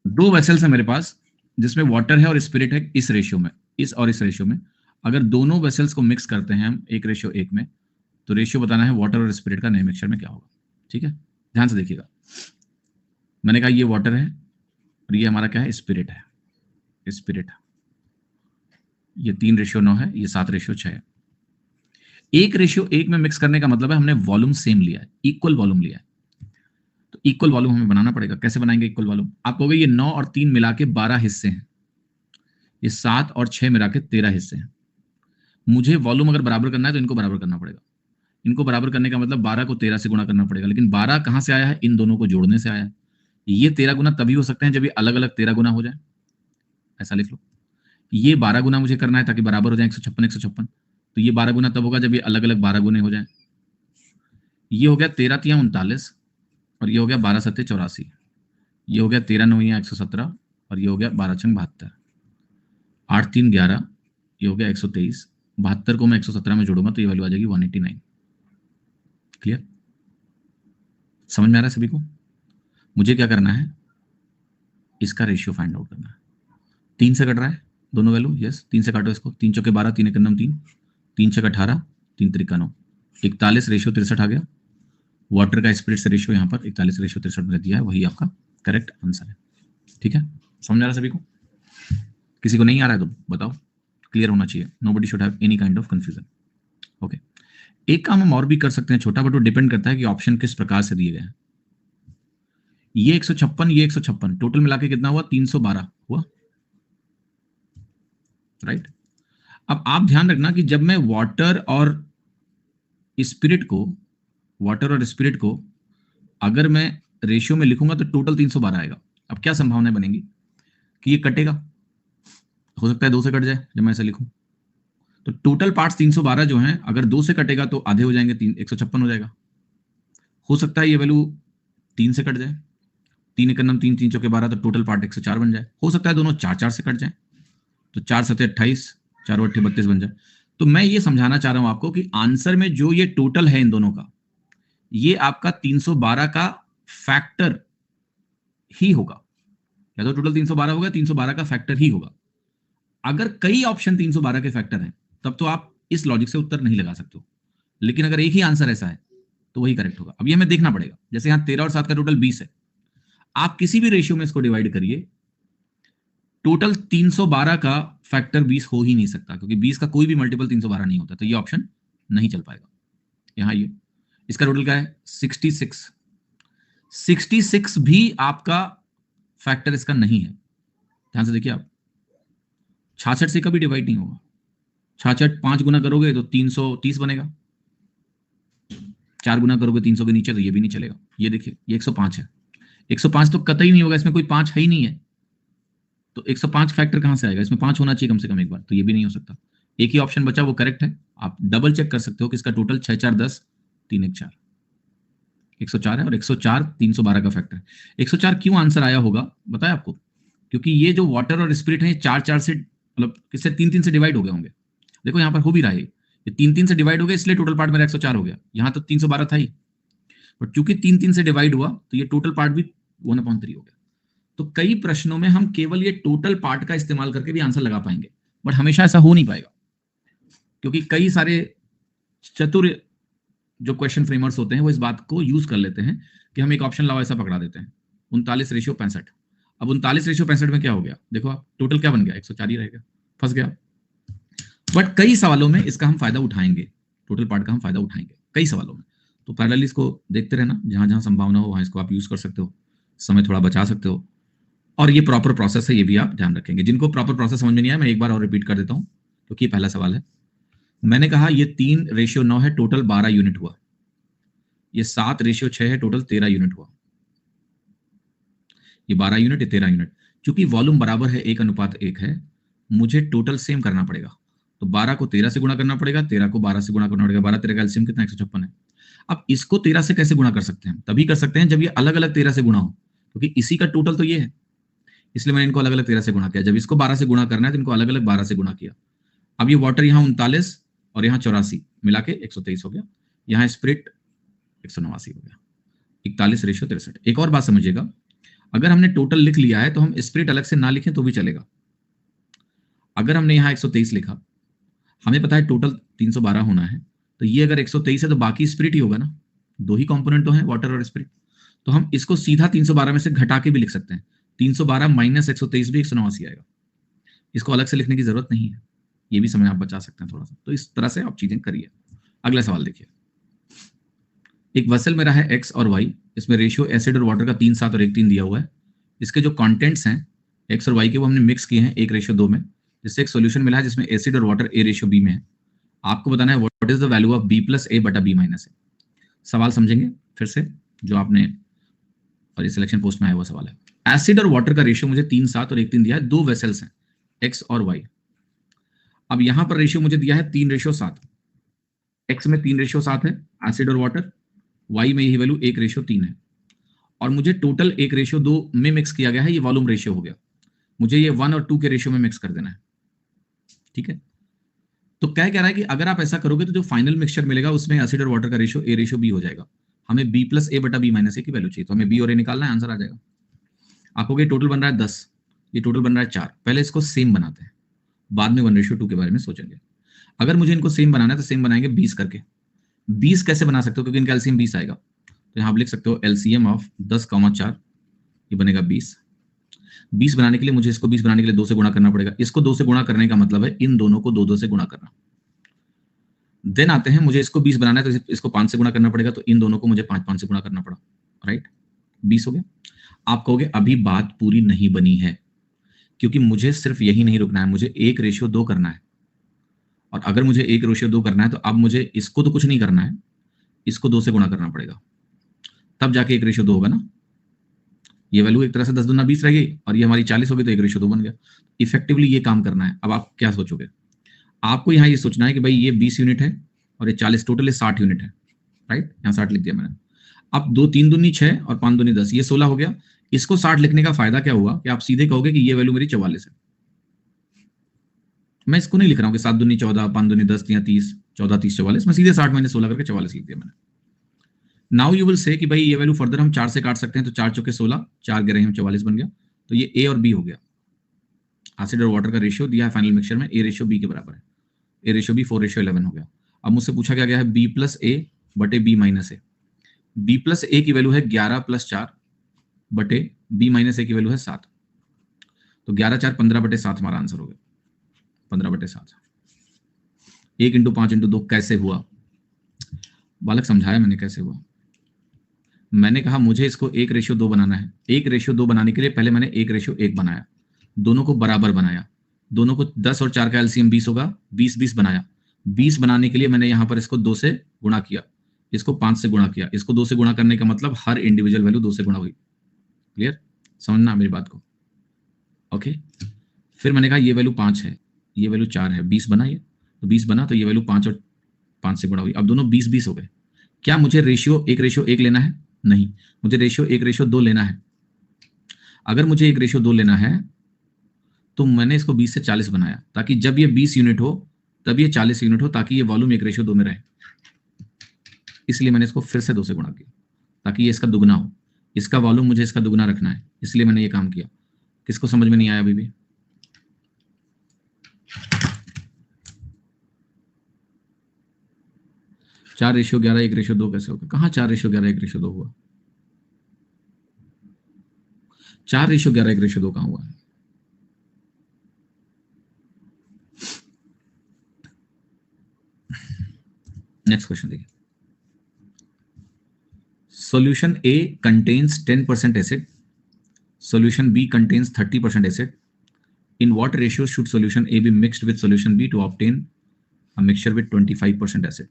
2 वेसल्स है मेरे पास, जिसमें वाटर है और स्पिरिट है, इस रेशियो में, इस और इस रेशियो में। अगर दोनों वेसल्स को मिक्स करते हैं हम 1:1 में, तो रेशियो बताना है वाटर और स्पिरिट का नए मिक्सचर में क्या होगा। ठीक है, ध्यान से देखिएगा। मैंने कहा ये वाटर है और ये हमारा क्या है? स्पिरिट है। स्पिरिट ये 3:9 है, ये 7:6 है। 1:1 में मिक्स करने का मतलब है हमने वॉल्यूम सेम लिया है, इक्वल वॉल्यूम लिया है। तो इक्वल वॉल्यूम हमें बनाना पड़ेगा। कैसे बनाएंगे इक्वल वॉल्यूम? आप कहोगे ये 9 और 3 मिला के 12 हिस्से हैं, ये 7 और 6 मिला के 13 हिस्से हैं। मुझे वॉल्यूम अगर बराबर करना है तो इनको बराबर करना पड़ेगा। इनको बराबर करने का मतलब 12 को 13 से गुणा करना पड़ेगा, लेकिन 12 कहां से आया है? इन दोनों को जोड़ने से आया है। ये 13 गुना तभी हो सकते हैं जब ये अलग अलग 13 गुना हो जाए, ऐसा लिख लो। ये 12 गुना मुझे करना है ताकि बराबर हो जाए 156 156, तो ये 12 गुना तब होगा जब ये अलग अलग 12 गुने हो जाए। ये हो गया 13 तिया 39, और ये हो गया 12 सत्ते 84, ये हो गया 13 9 117, और ये हो गया 12 छंग 72, 8 3 11, ये हो गया 123। 72 को मैं 117 में जोड़ूंगा तो ये वैल्यू आ जाएगी 189। क्लियर? समझ में आ रहा है सभी को? मुझे क्या करना है? इसका रेशियो फाइंड आउट करना है। 3 से कट रहा है दोनों वैल्यू, यस 3 से काटो इसको। 3 चौके 12, 3 एकम 3, 3 छक 18, 3 त्रिका 9, 41 रेशियो 63 आ गया। वाटर का स्पिरिट से रेशियो यहाँ पर 41 रेशियो 63 में दिया है, वही आपका करेक्ट आंसर है। ठीक है, समझ आ रहा है सभी को? किसी को नहीं आ रहा है तो बताओ, क्लियर होना चाहिए। Nobody should have any kind of confusion. Okay, एक काम हम और भी कर सकते हैं छोटा, बट वो डिपेंड करता है कि ऑप्शन किस प्रकार से दिए गए हैं। ये 156, ये 156, टोटल मिला के कितना हुआ? 312 हुआ, राइट। अब आप ध्यान रखना कि जब मैं वाटर और स्पिरिट को अगर मैं रेशियो में लिखूंगा तो टोटल 312 आएगा। अब क्या संभावनाएं बनेंगी कि ये कटेगा? हो सकता है 2 से कट जाए जब मैं ऐसा लिखूं, तो टोटल पार्ट्स 312 जो हैं, अगर 2 से कटेगा तो आधे हो जाएंगे, 156 हो जाएगा। हो सकता है ये वैल्यू 3 से कट जाए, 3 एकम 3, 3 चौके 12, तो टोटल पार्ट 104 बन जाए। हो सकता है दोनों 4 से कट जाए, तो 4 सत्ते 28, 4 8 32 बन जाए। तो मैं ये समझाना चाह रहा हूं आपको कि आंसर में जो ये टोटल है इन दोनों का, ये आपका 312 का फैक्टर ही होगा, या तो टोटल 312 होगा, 312 का फैक्टर ही होगा। अगर कई ऑप्शन 312 के फैक्टर हैं तब तो आप इस लॉजिक से उत्तर नहीं लगा सकते हो, लेकिन अगर एक ही आंसर ऐसा है तो वही करेक्ट होगा। अब ये हमें देखना पड़ेगा, जैसे यहां 13 और 7 का टोटल 20 है, आप किसी भी रेशियो में इसको डिवाइड करिए, टोटल 312 का फैक्टर 20 हो ही नहीं सकता, क्योंकि 20 का कोई भी मल्टीपल 312 नहीं होता, तो ये ऑप्शन नहीं चल पाएगा। यहां ये इसका टोटल क्या है? 66। 66 भी आपका फैक्टर इसका नहीं है। ध्यान से देखिए आप, 66 से कभी डिवाइड नहीं होगा। 66 5 गुना करोगे तो 330 बनेगा, 4 गुना करोगे 300 के नीचे तो ये भी नहीं चलेगा। ये देखिए ये 105 है, 105 तो कतई नहीं होगा, इसमें कोई 5 है ही नहीं है, तो 105 फैक्टर कहां से आएगा? इसमें 5 होना चाहिए कम से कम एक बार, तो ये भी नहीं हो सकता। एक ही ऑप्शन बचा, वो करेक्ट है। आप डबल चेक कर सकते हो कि इसका टोटल 6 4 10 3 1 4 104 है, और 104 312 का फैक्टर है। 104 क्यों आंसर आया होगा बताया आपको? क्योंकि ये जो वाटर और स्पिरिट है 4 से, मतलब किससे 3 से डिवाइड हो गए होंगे। देखो यहाँ पर हो भी रहा है, ये 3 से डिवाइड हो गया, इसलिए टोटल पार्ट मेरा 104 हो गया। यहाँ तो 312 था ही, बट क्योंकि 3 से डिवाइड हुआ तो ये टोटल पार्ट भी 1/3 हो गया। तो कई प्रश्नों में हम केवल ये टोटल पार्ट का इस्तेमाल करके भी आंसर लगा पाएंगे, बट हमेशा ऐसा हो नहीं पाएगा, क्योंककि कई सारे चतुर जो क्वेश्चन फ्रेमर्स होते हैं वो इस बात को यूज कर लेते हैं कि हम एक ऑप्शन लाओ ऐसा पकड़ा देते हैं 39:65। अब 39:65 में क्या हो गया? देखो आप, टोटल क्या बन गया? 104 ही रहेगा, फंस गया। बट कई सवालों में इसका हम फायदा उठाएंगे, टोटल पार्ट का हम फायदा उठाएंगे कई सवालों में। तो पैरेलली इसको देखते रहना, जहां जहां संभावना हो वहां इसको आप यूज कर सकते हो, समय थोड़ा बचा सकते हो। और ये प्रॉपर प्रोसेस है, ये भी आप ध्यान रखेंगे। जिनको प्रॉपर प्रोसेस समझ में नहीं आया, मैं एक बार और रिपीट कर देता हूं, क्योंकि पहला सवाल है। मैंने कहा ये 3:9 है, टोटल 12 यूनिट हुआ। ये 7:6 है, टोटल 13 यूनिट हुआ। ये 12 यूनिट, ये 13 यूनिट। चूंकि वॉल्यूम बराबर है, 1:1 है, मुझे टोटल सेम करना पड़ेगा। तो 12 को 13 से गुणा करना पड़ेगा, 13 को 12 से गुणा करना पड़ेगा। 12 13 का एलसीएम कितना, 156 है। अब इसको 13 से कैसे गुणा कर सकते हैं? तभी कर सकते हैं जब ये अलग अलग 13 से गुणा हो, क्योंकि इसी का टोटल तो ये है, इसलिए मैंने इनको अलग अलग 13 से गुणा किया। जब इसको 12 से गुणा करना है तो इनको अलग अलग 12 से गुणा किया। अब ये वाटर यहाँ 39 और यहाँ 84 मिला के 123 हो गया। यहाँ स्पिरिट 189 हो गया। 41:63। एक और बात समझिएगा, अगर हमने टोटल लिख लिया है तो हम स्पिरिट अलग से ना लिखें तो भी चलेगा। अगर हमने यहाँ 123 लिखा, हमें पता है टोटल 312 होना है, तो ये अगर 123 है तो बाकी स्पिरिट ही होगा ना, दो ही कंपोनेंट तो है, वाटर और स्पिरिट। तो हम इसको सीधा 312 में से घटा के भी लिख सकते हैं। 312 माइनस 123 भी 189 आएगा। इसको अलग से लिखने की जरूरत नहीं है, ये भी समय आप बचा सकते हैं थोड़ा सा। तो इस तरह से आप चीजें करिए। अगला सवाल देखिए, एक वेसल मेरा है एक्स और वाई, इसमें रेशियो एसिड और वाटर का 3:7 और 1:3 दिया हुआ है। इसके जो कंटेंट्स हैं एक्स और वाई के, वो हमने मिक्स किए हैं 1:2 में, जिससे एक सोल्यूशन मिला है जिसमें एसिड और वाटर A:B में है। आपको बताना है what is the value of B+A/B-A। सवाल समझेंगे फिर से, जो आपने और ये सिलेक्शन पोस्ट में आया हुआ सवाल है। एसिड और वाटर का रेशियो मुझे 3:7 और 1:3 दिया है, दो वेसल्स हैं एक्स और वाई। अब यहां पर रेशियो मुझे दिया है 3:7। एक्स में 3:7 है एसिड और वाटर, वाई में यही वैल्यू 1:3 है, और मुझे टोटल 1:2 में मिक्स किया गया है, ये वॉल्यूम रेशियो हो गया। मुझे ये 1 और 2 के रेशियो में मिक्स कर देना है, ठीक है। तो क्या कह रहा है कि अगर आप ऐसा करोगे तो जो फाइनल मिक्सचर मिलेगा उसमें एसिड और वाटर का रेशियो A:B हो जाएगा। हमें B+A/B-A की वैल्यू चाहिए, तो हमें B और A निकालना है, आंसर आ जाएगा। आप कहोगे टोटल बन रहा है 10, ये टोटल बन रहा है 4। पहले इसको सेम बनाते हैं, बाद में 1:2 के बारे में सोचेंगे। अगर मुझे इनको सेम बनाना है तो सेम बनाएंगे 20 करके। 20 कैसे बना सकते हो, क्योंकि इनका एलसीएम 20 आएगा, तो यहाँ आप लिख सकते हो एलसीएम ऑफ 10,4, ये बनेगा 20। 20 बनाने के लिए मुझे इसको 20 बनाने के लिए 2 से गुणा करना पड़ेगा। इसको 2 से गुणा करने का मतलब है इन दोनों को 2-2 से गुणा करना। देन आते हैं, मुझे इसको 20 बनाना है तो इसको 5 से गुणा करना पड़ेगा, तो इन दोनों को मुझे 5-5 से गुणा करना पड़ा, राइट। 20 हो गया। आप कहोगे अभी बात पूरी नहीं बनी है, क्योंकि मुझे सिर्फ यही नहीं रुकना है, मुझे 1:2 करना है। और अगर मुझे 1:2 करना है तो अब मुझे इसको तो कुछ नहीं करना है, इसको 2 से गुणा करना पड़ेगा, तब जाके 1:2 होगा ना। ये वैल्यू एक तरह से 10 दूना 20 रह गई, और ये हमारी 40 हो गई, तो 1:2 बन गया। इफेक्टिवली ये काम करना है। अब आप क्या सोचोगे, आपको यहाँ ये सोचना है कि भाई ये 20 यूनिट है और ये 40, टोटल 60 यूनिट है, राइट। यहाँ 60 लिख दिया मैंने। अब 2 3 दूनी 6 और 5 दूनी 10, ये 16 हो गया। इसको 60 लिखने का फायदा क्या हुआ कि आप सीधे कहोगे कि ये वैल्यू मेरी 44 है। मैं इसको नहीं लिख रहा हूँ कि 7 दूनी 14, 5 दूनी 10, 3 30, 14 30 44। मैं सीधे 60 मैंने 16 करके 44 लिख दिया मैंने। नाउ यू विल से कि भाई ये वैल्यू फर्दर हम 4 से काट सकते हैं, तो 4 चौके 16, 4 गिरे हम 44 बन गया। तो ये A और B हो गया। एसिड और वाटर का रेशियो दिया है फाइनल मिक्सचर में, A:B के बराबर है। A:B 4:11 हो गया। अब मुझसे पूछा क्या गया है B+A/B-A। B+A की वैल्यू है 11+4 बटे B-A की वैल्यू है 7। तो 11 4 15/7 हमारा आंसर हो गया। 15/7। 1 × 5 × 2 कैसे हुआ, बालक समझाया मैंने कैसे हुआ। मैंने कहा मुझे इसको 1:2 बनाना है। 1:2 बनाने के लिए पहले मैंने 1:1 बनाया, दोनों को बराबर बनाया, दोनों को 10 और 4 का एलसीएम 20 होगा, 20 बनाया। 20 बनाने के लिए मैंने यहाँ पर इसको 2 से गुणा किया, इसको 5 से गुणा किया। इसको 2 से गुणा करने का मतलब हर इंडिविजुअल वैल्यू 2 से गुणा हुई। क्लियर, समझना मेरी बात को, ओके। फिर मैंने कहा ये वैल्यू 5 है, ये वैल्यू 4 है, 20 बना ये, तो 20 बना, तो ये वैल्यू 5 और 5 से गुणा हुई। अब दोनों 20-20 हो गए। क्या मुझे रेशियो 1:1 लेना है? नहीं, मुझे रेशियो 1:2 लेना है। अगर मुझे 1:2 लेना है तो मैंने इसको 20 से 40 बनाया, ताकि जब ये 20 यूनिट हो तब ये 40 यूनिट हो, ताकि ये वॉल्यूम 1:2 में रहे। इसलिए मैंने इसको फिर से 2 से गुणा किया, ताकि ये इसका दुगना हो। इसका वॉल्यूम मुझे इसका दुगना रखना है, इसलिए मैंने ये काम किया। किसको समझ में नहीं आया अभी भी? चार 4:11 1:2 कैसे होगा? कहाँ 4:11 1:2 हुआ? 4:11 1:2 कहाँ हुआ है? नेक्स्ट क्वेश्चन देखिए। Solution A contains 10% acid, solution B contains 30% acid. In what ratio should solution A be mixed with solution B to obtain a mixture with 25% acid?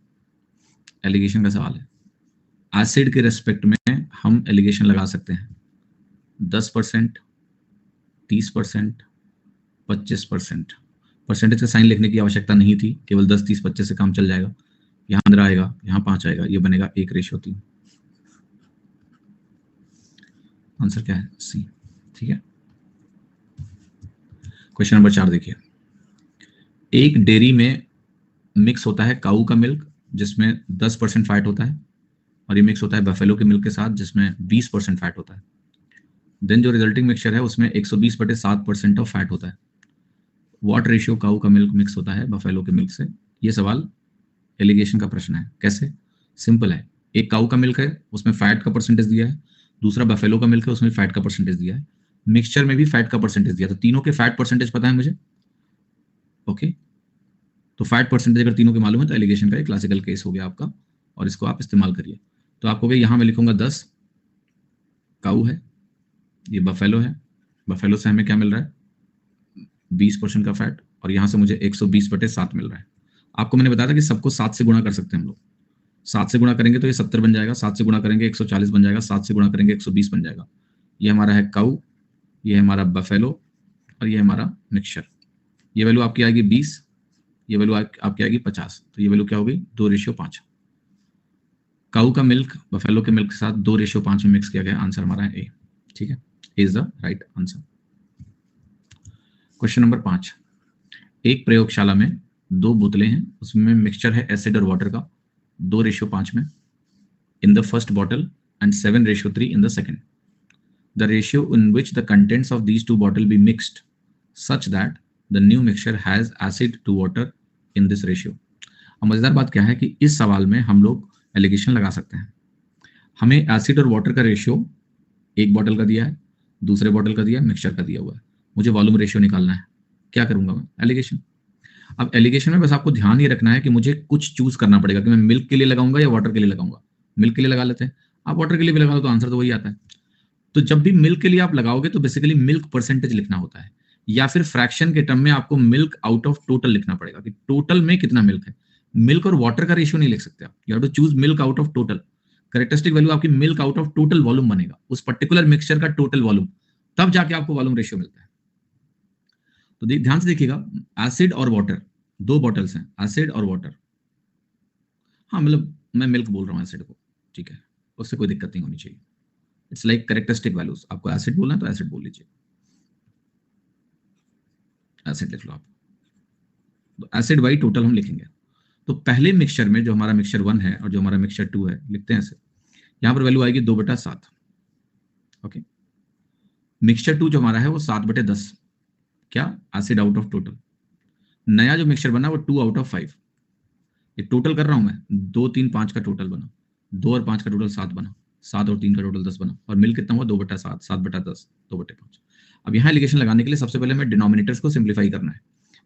Allegation का सवाल है. एसिड के रेस्पेक्ट में हम एलिगेशन लगा सकते हैं 10%, 30%, 25%. परसेंटेज का साइन लिखने की आवश्यकता नहीं थी, केवल 10, 30, 25 से काम चल जाएगा. यहाँ 15 आएगा, यहाँ 5 आएगा, ये बनेगा 1:3. आंसर क्या है? सी. ठीक है. क्वेश्चन नंबर 4 देखिए. एक डेयरी में मिक्स होता है काऊ का मिल्क जिसमें 10% फैट होता है, और ये मिक्स होता है बफेलो के मिल्क के साथ जिसमें 20% फैट होता है. देन जो रिजल्टिंग मिक्सचर है उसमें 120/7% ऑफ फैट होता है. व्हाट रेशियो काऊ का मिल्क मिक्स होता है बफेलो के मिल्क से? ये सवाल एलिगेशन का प्रश्न है. कैसे? सिंपल है. एक काऊ का मिल्क है, उसमें फैट का परसेंटेज दिया है. दूसरा बफेलो का मिल्क है, उसमें फैट का परसेंटेज दिया है. मिक्सचर में भी फैट का परसेंटेज दिया. तो तीनों के फैट परसेंटेज पता है मुझे. ओके, तो फैट परसेंटेज अगर तीनों के मालूम है तो एलिगेशन का एक क्लासिकल केस हो गया आपका, और इसको आप इस्तेमाल करिए. तो आपको यहां मैं लिखूंगा 10 काऊ है, ये बफेलो है. बफेलो से हमें क्या मिल रहा है? 20% का फैट, और यहां से मुझे 120/7 मिल रहा है. आपको मैंने बताया था कि सबको 7 से गुणा कर सकते हैं हम लोग. 7 से गुणा करेंगे तो ये 70 बन जाएगा, 7 से गुणा करेंगे 140 बन जाएगा, 7 से गुणा करेंगे 120 बन जाएगा. ये हमारा है काऊ, ये हमारा बफेलो, और ये हमारा मिक्सचर. ये वैल्यू आपकी आएगी 20, ये वैल्यू आपकी आएगी 50. तो ये वैल्यू क्या हो गई? 2:5. काऊ का मिल्क बफेलो के मिल्क के साथ 2:5 में मिक्स किया गया. आंसर हमारा है ए. ठीक है, A is the right answer. Question number 5. एक प्रयोगशाला में 2 बोतलें हैं, उसमें मिक्सचर है एसिड और वाटर का 2:5 में in the first bottle and 7:3 in the second. The ratio in which the contents of these 2 bottles be mixed such that the new mixture has acid to water in this ratio. अब मजेदार बात क्या है कि इस सवाल में हम लोग एलिगेशन लगा सकते हैं. हमें एसिड और वाटर का रेशियो एक बॉटल का दिया है, दूसरे बॉटल का दिया है, मिक्सचर का दिया हुआ है. मुझे वॉल्यूम रेशियो निकालना है. क्या करूंगा मैं? एलिगेशन. अब एलिगेशन में बस आपको ध्यान ये रखना है कि मुझे कुछ चूज करना पड़ेगा कि मैं मिल्क के लिए लगाऊंगा या वाटर के लिए लगाऊंगा. मिल्क के लिए लगा लेते हैं, आप वाटर के लिए भी लगा लो तो आंसर तो वही आता है. तो जब भी मिल्क के लिए आप लगाओगे तो बेसिकली मिल्क परसेंटेज लिखना होता है, या फिर फ्रैक्शन के टर्म में आपको मिल्क आउट ऑफ टोटल लिखना पड़ेगा कि टोटल में कितना मिल्क है. मिल्क और वाटर का रेशियो नहीं लिख सकते आप. You have to choose milk out of total. Characteristic value आपकी milk out of total volume बनेगा, उस पर्टिकुलर मिक्सचर का टोटल वॉल्यूम, तब जाके आपको वॉल्यूम रेशियो मिलता है. तो ध्यान से देखिएगा, एसिड और वाटर 2 बॉटल्स हैं, एसिड और वाटर. हाँ, मतलब मैं मिल्क बोल रहा हूँ एसिड को, ठीक है, उससे कोई दिक्कत नहीं होनी चाहिए. It's like characteristic values. आपको एसिड बोलना है तो एसिड बोल लीजिए, एसिड लिख लो आप. तो एसिड बाई टोटल हम लिखेंगे. तो पहले मिक्सचर में जो हमारा मिक्सचर 1 है और जो हमारा मिक्सचर 2 है, लिखते हैं ऐसे. यहां पर वैल्यू आएगी 2/7. ओके. मिक्सचर 2 जो हमारा है वो 7/10. क्या? Acid out of total. नया जो मिक्सचर बना वो 2/5. ये टोटल कर रहा हूं मैं, 2, 3, 5 का टोटल बना, 2 और 5 का टोटल 7 बना, 7 और 3 का टोटल 10 बना, और मिल कितना हुआ? 2/7, 7/10, 2/5. अब यहाँ एलिगेशन लगाने के लिए सबसे पहले हमें डिनोमिनेटर्स को सिंप्लीफाई करना है.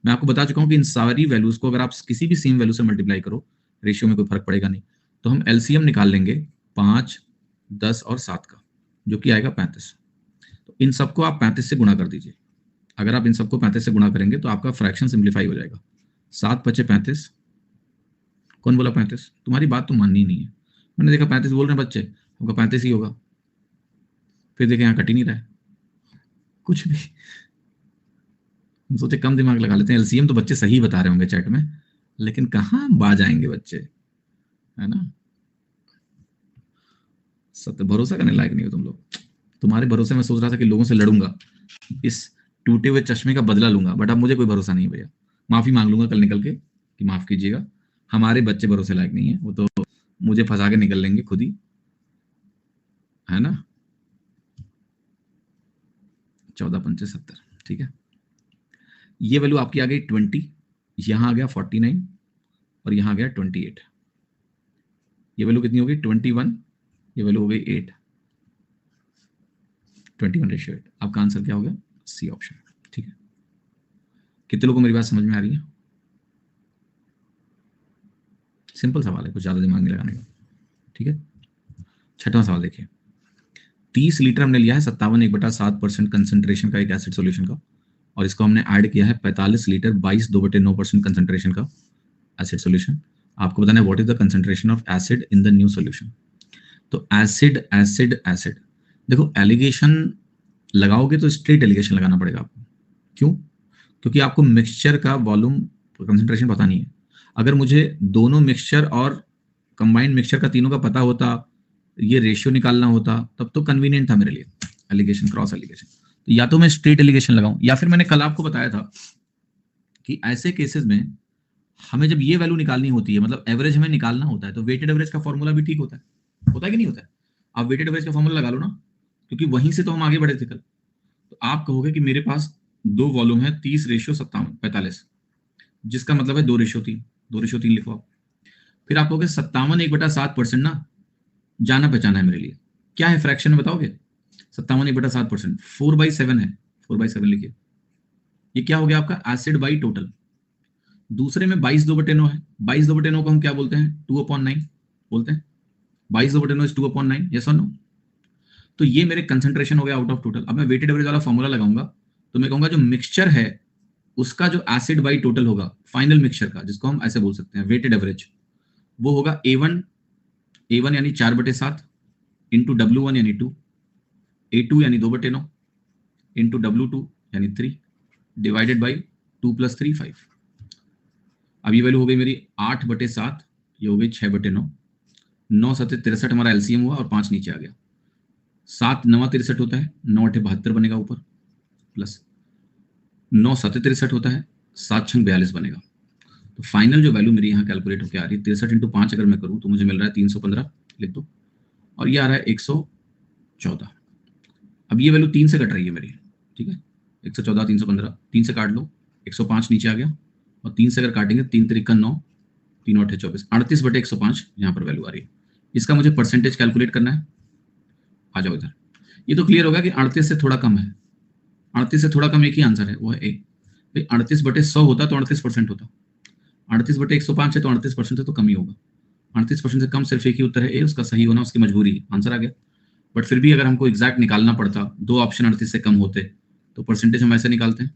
मैं आपको बता चुका हूं कि इन सारी वैल्यूज को अगर आप किसी भी सेम वैल्यू से मल्टीप्लाई करो, रेशियो में कोई फर्क पड़ेगा नहीं. तो हम एलसीएम निकाल लेंगे 5, 10 और 7 का, जो कि आएगा 35. तो इन सबको आप 35 से गुणा कर दीजिए. अगर आप इन सबको 35 से गुणा करेंगे तो आपका फ्रैक्शन सिंप्लीफाई हो जाएगा. 7 × 5 = 35. कौन बोला 35? तुम्हारी बात तो माननी नहीं है. मैंने देखा 35 बोल रहे हैं बच्चे, हमको 35 ही होगा. फिर देखे यहाँ कट ही नहीं रहा है कुछ भी. हम सोचे कम दिमाग लगा लेते हैं, एलसीएम तो बच्चे सही बता रहे होंगे चैट में, लेकिन कहाँ बाज आएंगे बच्चे, है ना. सत्य भरोसा करने लायक नहीं हो तुम लोग. तुम्हारे भरोसे में सोच रहा था कि लोगों से लड़ूंगा, इस टूटे हुए चश्मे का बदला लूंगा, बट अब मुझे कोई भरोसा नहीं है भैया. माफी मांग लूंगा कल निकल के कि माफ कीजिएगा, हमारे बच्चे भरोसे लायक नहीं है, वो तो मुझे फंसा के निकल लेंगे खुद ही, है ना. 14 × 5 = 70. ठीक है. ये वैल्यू आपकी आ गई 20, यहां आ गया 49, और यहां आ गया 28. ये वैल्यू कितनी होगी? 21. ये वैल्यू हो गई 8. 21:8. आपका आंसर क्या हो गया? C option. ठीक है. कितने लोगों को मेरी बात समझ में आ रही है? सिंपल सवाल है, कुछ ज्यादा दिमाग नहीं लगाने का. ठीक है. 6वां सवाल देखिए. 30 लीटर हमने लिया है 57.1/7% कंसंट्रेशन का एक एसिड सॉल्यूशन का, और इसको हमने ऐड किया है 45 लीटर 22/2/9% कंसंट्रेशन का एसिड सॉल्यूशन। आपको बताना है what is the concentration of acid in the new solution. तो एसिड एसिड एसिड, देखो एलिगेशन लगाओगे तो स्ट्रेट एलिगेशन लगाना पड़ेगा आपको। क्यों? क्योंकि आपको मिक्सचर का वॉल्यूम कंसंट्रेशन पता नहीं है। अगर मुझे दोनों मिक्सचर और कंबाइंड मिक्सचर का तीनों का पता होता, ये रेशियो निकालना होता, तब तो कन्वीनियंट था मेरे लिए एलिगेशन, क्रॉस एलिगेशन। तो या तो मैं स्ट्रेट एलिगेशन लगाऊं, या फिर मैंने कल आपको बताया था कि ऐसे केसेस में हमें जब ये वैल्यू निकालनी होती है, मतलब एवरेज हमें निकालना होता है, तो वेटेड एवरेज का फॉर्मूला भी ठीक होता है कि नहीं होता है? आप वेटेड एवरेज का फॉर्मूला लगा लो ना, क्योंकि वहीं से तो हम आगे बढ़े थे कल। तो आप कहोगे कि मेरे पास दो वॉल्यूम है 30:57 जिसका मतलब है 2:3 2:3 लिखो आप। फिर आप कहोगे 57.1/7% ना जाना पहचाना है मेरे लिए। क्या है फ्रैक्शन में बताओगे? 57.1/7% 4/7 है, 4/7 लिखिए। ये क्या हो गया आपका? Acid by total. दूसरे में 22/9 है, 22/9 को हम क्या बोलते हैं? 2/9 बोलते हैं। 22/9 इज 2/9, यस और नो? तो ये मेरे कंसंट्रेशन हो गया आउट ऑफ टोटल। अब मैं वेटेड एवरेज वाला फॉर्मूला लगाऊंगा, तो मैं कहूंगा जो मिक्सचर है उसका जो एसिड बाई टोटल होगा फाइनल मिक्सचर का, जिसको हम ऐसे बोल सकते हैं वेटेड एवरेज, वो होगा A1 यानी 4/7 इंटू W1 यानी 2, A2 यानी 2/9 इंटू W2 यानी 3 डिवाइडेड बाई 2 + 3 5। अब ये वैल्यू हो गई मेरी 8/7, ये हो गई 6/9, 9 × 7 = 63 हमारा एलसीएम हुआ और 5 नीचे आ गया। 7 × 9 = 63 होता है, 9 × 8 = 72 बनेगा ऊपर, प्लस 9 × 7 = 63 होता है, 7 × 6 = 42 बनेगा। तो फाइनल जो वैल्यू मेरी यहाँ कैलकुलेट होकर आ रही है 63 × 5 अगर मैं करूँ तो मुझे मिल रहा है 315, लिख दो, और ये आ रहा है 114। अब ये वैल्यू 3 से कट रही है मेरी, ठीक है, 114 315, 3 से काट लो, 105 नीचे आ गया, और 3 से अगर काटेंगे 3 × 3 = 9, 3 × 8 = 24, 38/105 यहाँ पर वैल्यू आ रही है। इसका मुझे परसेंटेज कैलकुलेट करना है। आ जाओ इधर। ये तो क्लियर होगा कि 38 से थोड़ा कम है, 38 से थोड़ा कम एक ही आंसर है, वो है ए। 38/100 होता तो 38% होता, 38/105 है तो 38% है, तो कम ही होगा। 38% से कम सिर्फ एक ही उत्तर है ए, उसका सही होना उसकी मजबूरी, आंसर आ गया। बट फिर भी अगर हमको एग्जैक्ट निकालना पड़ता, दो ऑप्शन 38 से कम होते, तो परसेंटेज हम ऐसे निकालते हैं,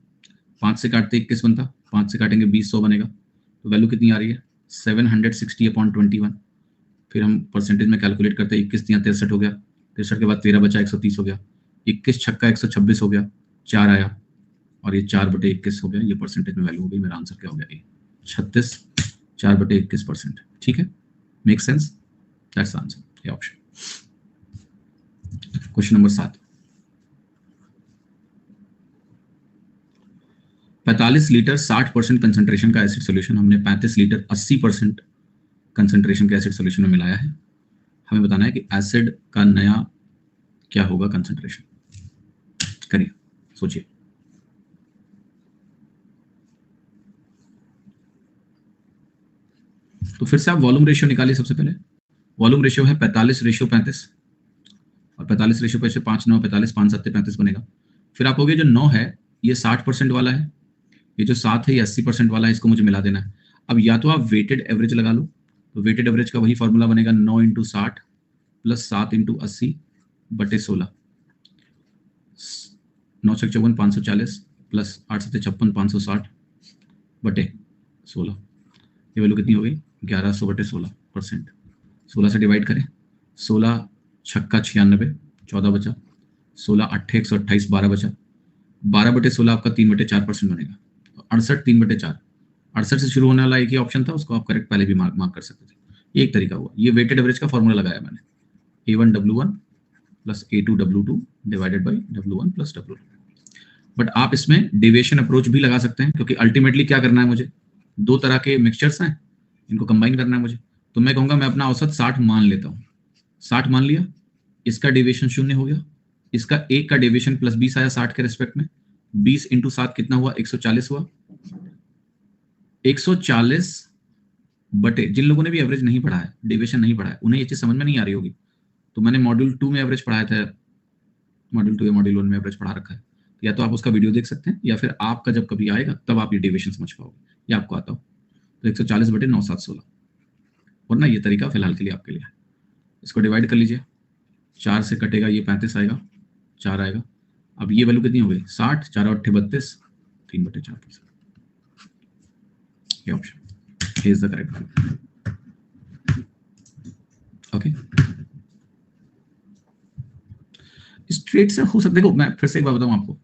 5 से काटते 21 बनता, 5 से काटेंगे 20, 100 बनेगा। तो वैल्यू कितनी आ रही है? 760/21। फिर हम परसेंटेज में कैलकुलेट करते हैं, 21 × 3 = 63 हो गया, 63 के बाद 13 बचा, 130 हो गया, 21 × 6 = 126 हो गया, 4 आया, और ये 4/21 हो गया। ये परसेंटेज में वैल्यू हो गई। मेरा आंसर क्या हो गया? ए, 36 4/21%। ठीक है, मेक सेंस? दैट्स आंसर, ये option. Question number 7, 45 litre 60% concentration का एसिड सॉल्यूशन हमने 35 लीटर 80% कंसंट्रेशन के एसिड सॉल्यूशन में मिलाया है। हमें बताना है कि एसिड का नया क्या होगा कंसंट्रेशन। करिए, सोचिए। तो फिर से आप वॉल्यूम रेशियो निकालिए। सबसे पहले वॉल्यूम रेशियो है 45:35, और 45:5 5 9 45, 5 7 35 बनेगा। फिर आप कहोगे जो 9 है ये 60% वाला है, ये जो 7 है ये 80% वाला है, इसको मुझे मिला देना है। अब या तो आप वेटेड एवरेज लगा लो, तो वेटेड एवरेज का वही फॉर्मूला बनेगा 9 × 60 + 7 × 80/16, 9 × 54 540 प्लस 8 × 7 56 560/16। ये वैल्यू कितनी हो गई? 1100/16%। 16 से डिवाइड करें, 16 × 6 = 96, 14 बचा, 16 × 8 = 128, 12 बचा, 12/16 आपका 3/4% बनेगा, 68 3/4। 68 से शुरू होने वाला एक ही ऑप्शन था, उसको आप करेक्ट पहले भी मार्क कर सकते थे। ये एक तरीका हुआ। ये वेटेड एवरेज का फॉर्मूला लगाया मैंने, A1 W1 + A2 W2 divided by W1 + W2। But आप इसमें डेविएशन अप्रोच भी लगा सकते हैं, क्योंकि अल्टीमेटली क्या करना है मुझे? दो तरह के मिक्सचर्स हैं, इनको कंबाइन करना है मुझे। तो मैं कहूंगा मैं अपना औसत 60 मान लेता हूँ। 60 मान लिया, इसका डेविएशन 0 हो गया, इसका एक का डेविएशन +20 आया 60 के रेस्पेक्ट में, 20 × 7 कितना हुआ? 140 हुआ। 140 बटे, जिन लोगों ने भी एवरेज नहीं पढ़ा है, डेविएशन नहीं पढ़ा है, उन्हें ये चीज समझ में नहीं आ रही होगी। तो मैंने मॉड्यूल 2 में एवरेज पढ़ाया था, मॉड्यूल 2 या मॉड्यूल 1 में एवरेज पढ़ा रखा है, या तो आप उसका वीडियो देख सकते हैं, या फिर आपका जब कभी आएगा तब आप ये डेविएशन समझ पाओगे, या आपको आता हो। तो 140/9 7 16, वरना ये तरीका फिलहाल के लिए आपके लिए है। इसको डिवाइड कर लीजिए, 4 से कटेगा ये 35 आएगा, 4 आएगा। अब ये वैल्यू कितनी हो गई 60, 4 और 8 32, 3/4%। ये option is the correct value. Okay, straight से हो सकता, देखो मैं फिर से एक बार बताऊं आपको,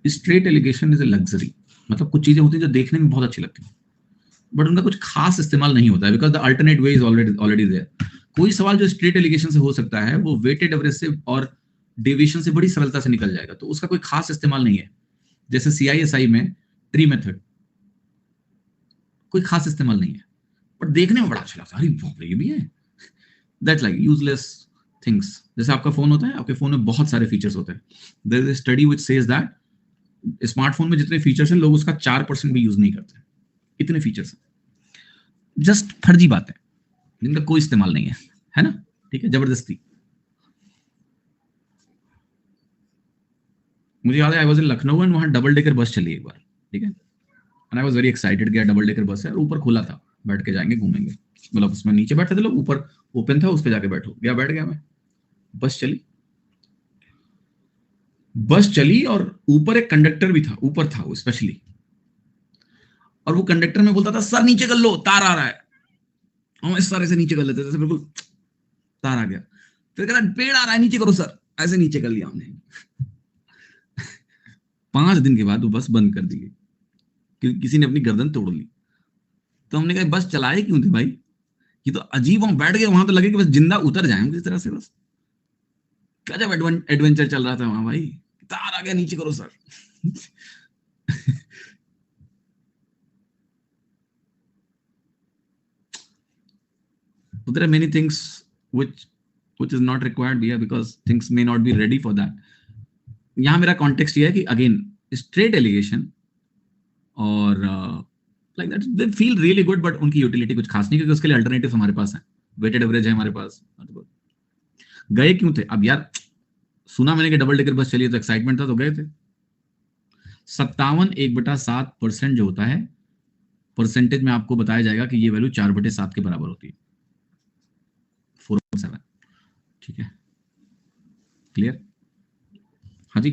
straight alligation is a luxury. मतलब कुछ चीजें होती हैं जो देखने में बहुत अच्छी लगती हैं बट उनका कुछ खास इस्तेमाल नहीं होता है, because the alternate way is already there. कोई सवाल जो स्ट्रेट एलिगेशन से हो सकता है वो वेटेड एवरेज से और डेविएशन से बड़ी सरलता से निकल जाएगा, तो उसका कोई खास इस्तेमाल नहीं है। जैसे CISI में ट्री मेथड कोई खास इस्तेमाल नहीं है बट देखने में बड़ा अच्छा लगता है, अरे बाप रे ये भी है। That's like useless things. जैसे आपका फोन होता है, आपके फोन में बहुत सारे फीचर्स होते हैं। There is a study which says that smartphone में जितने फीचर्स हैं लोग उसका 4% भी यूज नहीं करते, इतने फीचर्स हैं। जस्ट फर्जी बात है जिनका कोई इस्तेमाल नहीं है ना, ठीक है, जबरदस्ती। मुझे याद है I was in Lucknow and वहां डबल डेकर बस चली एक बार, ठीक है, and I was very excited. गया डबल डेकर बस है और ऊपर खुला था, बैठ के जाएंगे घूमेंगे, मतलब उसमें नीचे बैठे थे लोग, ऊपर ओपन था, उस पे जाके बैठो, गया बैठ गया मैं। बस चली, बस चली और ऊपर एक कंडक्टर भी था, ऊपर था वो स्पेशली, और वो कंडक्टर में बोलता था सर नीचे कर लो तार आ रहा है, हम इस तरह से नीचे कर लेते थे, बिल्कुल तार आ गया, फिर कहता पेड़ आ रहा है नीचे करो सर, ऐसे नीचे कर लिया हमने। 5 दिन के बाद वो बस बंद कर दी गई क्योंकि किसी ने अपनी गर्दन तोड़ ली। तो हमने कहा बस चलाए क्यों थे भाई, ये तो अजीब, हम बैठ गए वहां तो लगे कि बस जिंदा उतर जाए किस तरह से, बस गजब एडवेंचर चल रहा था वहां भाई, तार आ गया नीचे करो sir. So there are many things which is not required here because things may not be ready for that. यहाँ मेरा कॉन्टेक्स्ट ये है कि अगेन स्ट्रेट एलिगेशन और like that they feel really good but उनकी यूटिलिटी कुछ खास नहीं, क्योंकि उसके लिए अल्टरनेटिव हमारे पास है, वेटेड एवरेज है हमारे पास। गए क्यों थे, अब यार सुना मैंने कि डबल डेकर बस चली तो एक्साइटमेंट था तो गए थे। 57 1/7% जो होता है परसेंटेज में आपको बताया जाएगा कि ये वैल्यू 4/7 के बराबर होती है, 4/7, ठीक है, क्लियर। हाँ जी,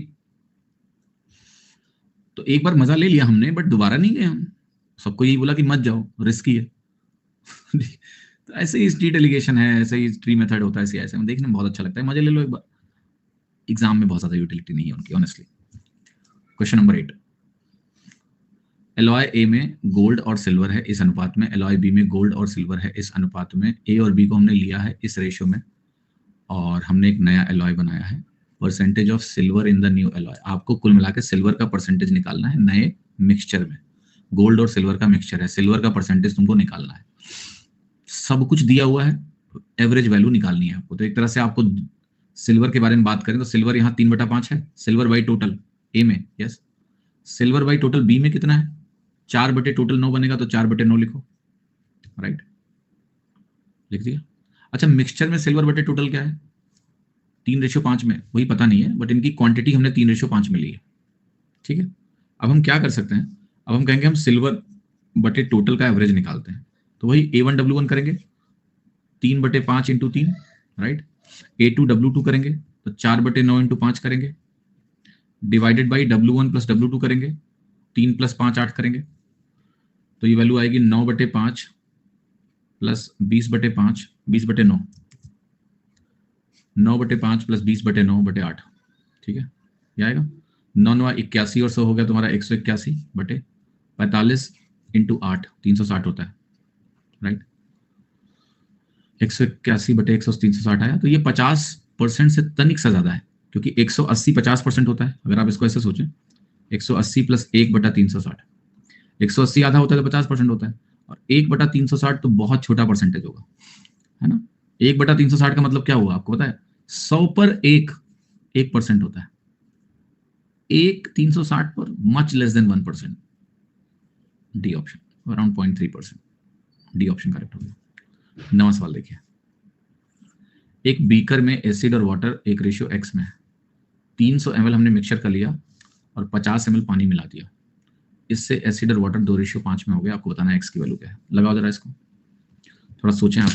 तो एक बार मजा ले लिया हमने बट दोबारा नहीं गए हम, सबको यही बोला कि मत जाओ रिस्की है। तो ऐसे ही स्ट्रीट एलिगेशन है, ऐसे ही ट्री मेथड होता है, ऐसे में देखने में बहुत अच्छा लगता है, मजे ले लो एक बार, एग्जाम में बहुत ज्यादा यूटिलिटी नहीं है उनकी ऑनेस्टली। क्वेश्चन नंबर 8, एलॉय ए में गोल्ड और सिल्वर है इस अनुपात में, एलॉय बी में गोल्ड और सिल्वर है इस अनुपात में, ए और बी को हमने लिया है इस रेशियो में और हमने एक नया एलॉय बनाया है। Percentage of silver in the new alloy, आपको कुल मिला के सिल्वर का परसेंटेज निकालना है नए मिक्सचर में, गोल्ड और सिल्वर का मिक्सचर है, सिल्वर का परसेंटेज तुमको निकालना है। सब कुछ दिया हुआ है, एवरेज वैल्यू निकालनी है आपको। तो एक तरह से आपको सिल्वर के बारे में बात करें तो सिल्वर यहाँ 3/5 है, सिल्वर बाई टोटल ए में, yes, silver by total B में कितना है 4 टोटल 9 बनेगा तो 4/9 लिखो, राइट, लिख दिया। अच्छा मिक्सचर में सिल्वर बटे टोटल क्या है 3:5 में, वही पता नहीं है बट इनकी क्वांटिटी हमने 3:5 में ली है, ठीक है। अब हम क्या कर सकते हैं, अब हम कहेंगे हम सिल्वर बटे टोटल का एवरेज निकालते हैं, तो वही A1W1 करेंगे 3/5 × 3, राइट, A2W2 करेंगे तो 4/9 × 5 करेंगे, डिवाइडेड बाई W1 + W2 करेंगे, 3 + 5 8 करेंगे, तो ये वैल्यू आएगी 9/5 प्लस 20/5 20/9, 9/5 प्लस 20/9/8, ठीक है, ये आएगा 9 81 और 100 हो गया तुम्हारा 181/45 × 8 360 होता है, राइट, 181/100 360 आया। तो ये 50% से तनिक सा ज्यादा है क्योंकि 180 50% होता है, अगर आप इसको ऐसे सोचें 180 + 1/360, 180 आधा होता है तो 50% होता है और 1/360 तो बहुत छोटा परसेंटेज होगा, है ना। 1/360 का मतलब क्या हुआ आपको पता है, 100 पर 1% होता है, 360 पर much less than 1%, D option around 0.3%, D option correct हो गया। नवा सवाल देखिए, एक बीकर में एसिड और वाटर एक रेशियो x में है, 300 ml हमने मिक्सचर कर लिया और 50 ml पानी मिला दिया, इससे एसिड और वाटर 2:5 में हो गया, आपको बताना है x की वैल्यू क्या है। लगाओ जरा इसको, थोड़ा सोचें आप।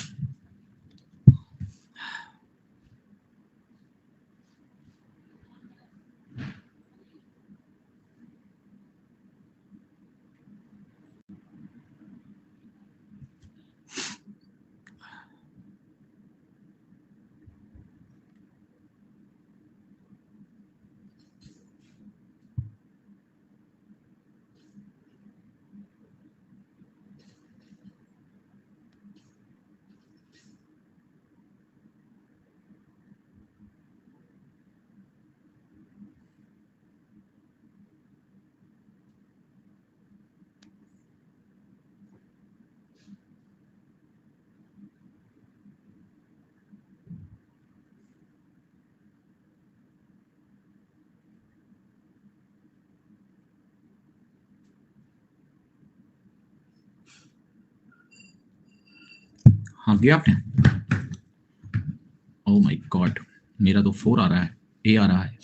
हाँ गया आपने? ओह माय गॉड, मेरा तो 4 आ रहा है, ए आ रहा है।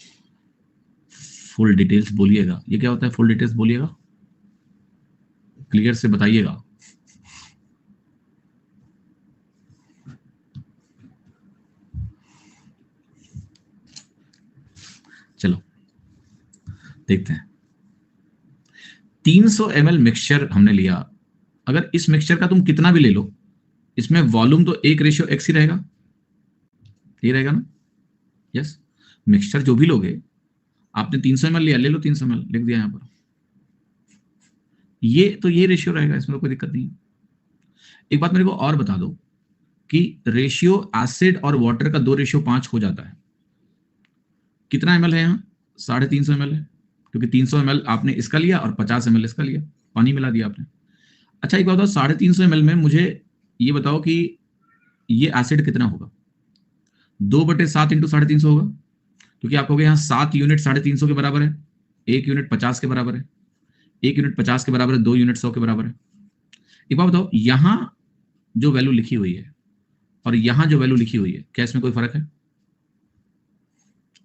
फुल डिटेल्स बोलिएगा, ये क्या होता है फुल डिटेल्स बोलिएगा, क्लियर से बताइएगा। चलो देखते हैं। 300 ml मिक्सचर हमने लिया, अगर इस मिक्सचर का तुम कितना भी ले लो, इसमें वॉल्यूम तो 1:x ही रहेगा, ये रहेगा ना? यस, मिक्सचर जो भी लोगे, आपने 300 ml लिया, ले लो 300 ml, लिख दिया यहां पर, ये तो ये रेशियो रहेगा, इसमें कोई दिक्कत नहीं है। एक बात मेरे को और बता दो कि रेशियो एसिड और वाटर का 2:5 हो जाता है, कितना ml है यहाँ? 350 ml है, क्योंकि 300 ml आपने इसका लिया और 50 ml इसका लिया, पानी मिला दिया आपने। अच्छा एक बात बताओ, 350 ml में मुझे ये बताओ कि ये एसिड कितना होगा? 2/7 इंटू 350 होगा, क्योंकि आप कहोगे यहाँ 7 यूनिट 350 के बराबर है, 1 यूनिट 50 के बराबर है, 1 यूनिट 50 के बराबर है, 2 यूनिट 100 के बराबर है। एक बात बताओ, यहां जो वैल्यू लिखी हुई है और यहां जो वैल्यू लिखी हुई है, क्या इसमें कोई फर्क है?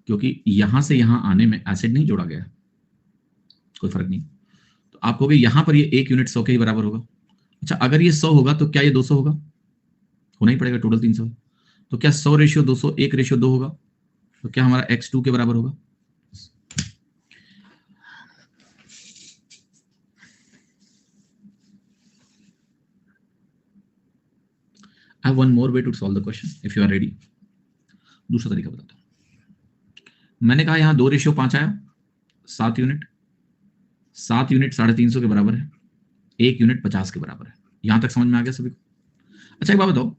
क्योंकि यहां से यहां आने में एसिड नहीं जोड़ा गया, कोई फर्क नहीं। तो आप कहोगे यहां पर ये 1 यूनिट 100 के ही बराबर होगा। अच्छा अगर ये 100 होगा तो क्या ये 200 होगा? होना ही पड़ेगा, टोटल 300 है। तो क्या 100:200 1:2 होगा? तो क्या हमारा x 2 के बराबर होगा? I have one more way to solve the question if you are ready. दूसरा तरीका बताता हूं। मैंने कहा यहां 2:5 आया, 7 यूनिट, 7 यूनिट 350 के बराबर है, 1 यूनिट 50 के बराबर है। यहां तक समझ में आ गया सभी को? अच्छा एक बात बताओ,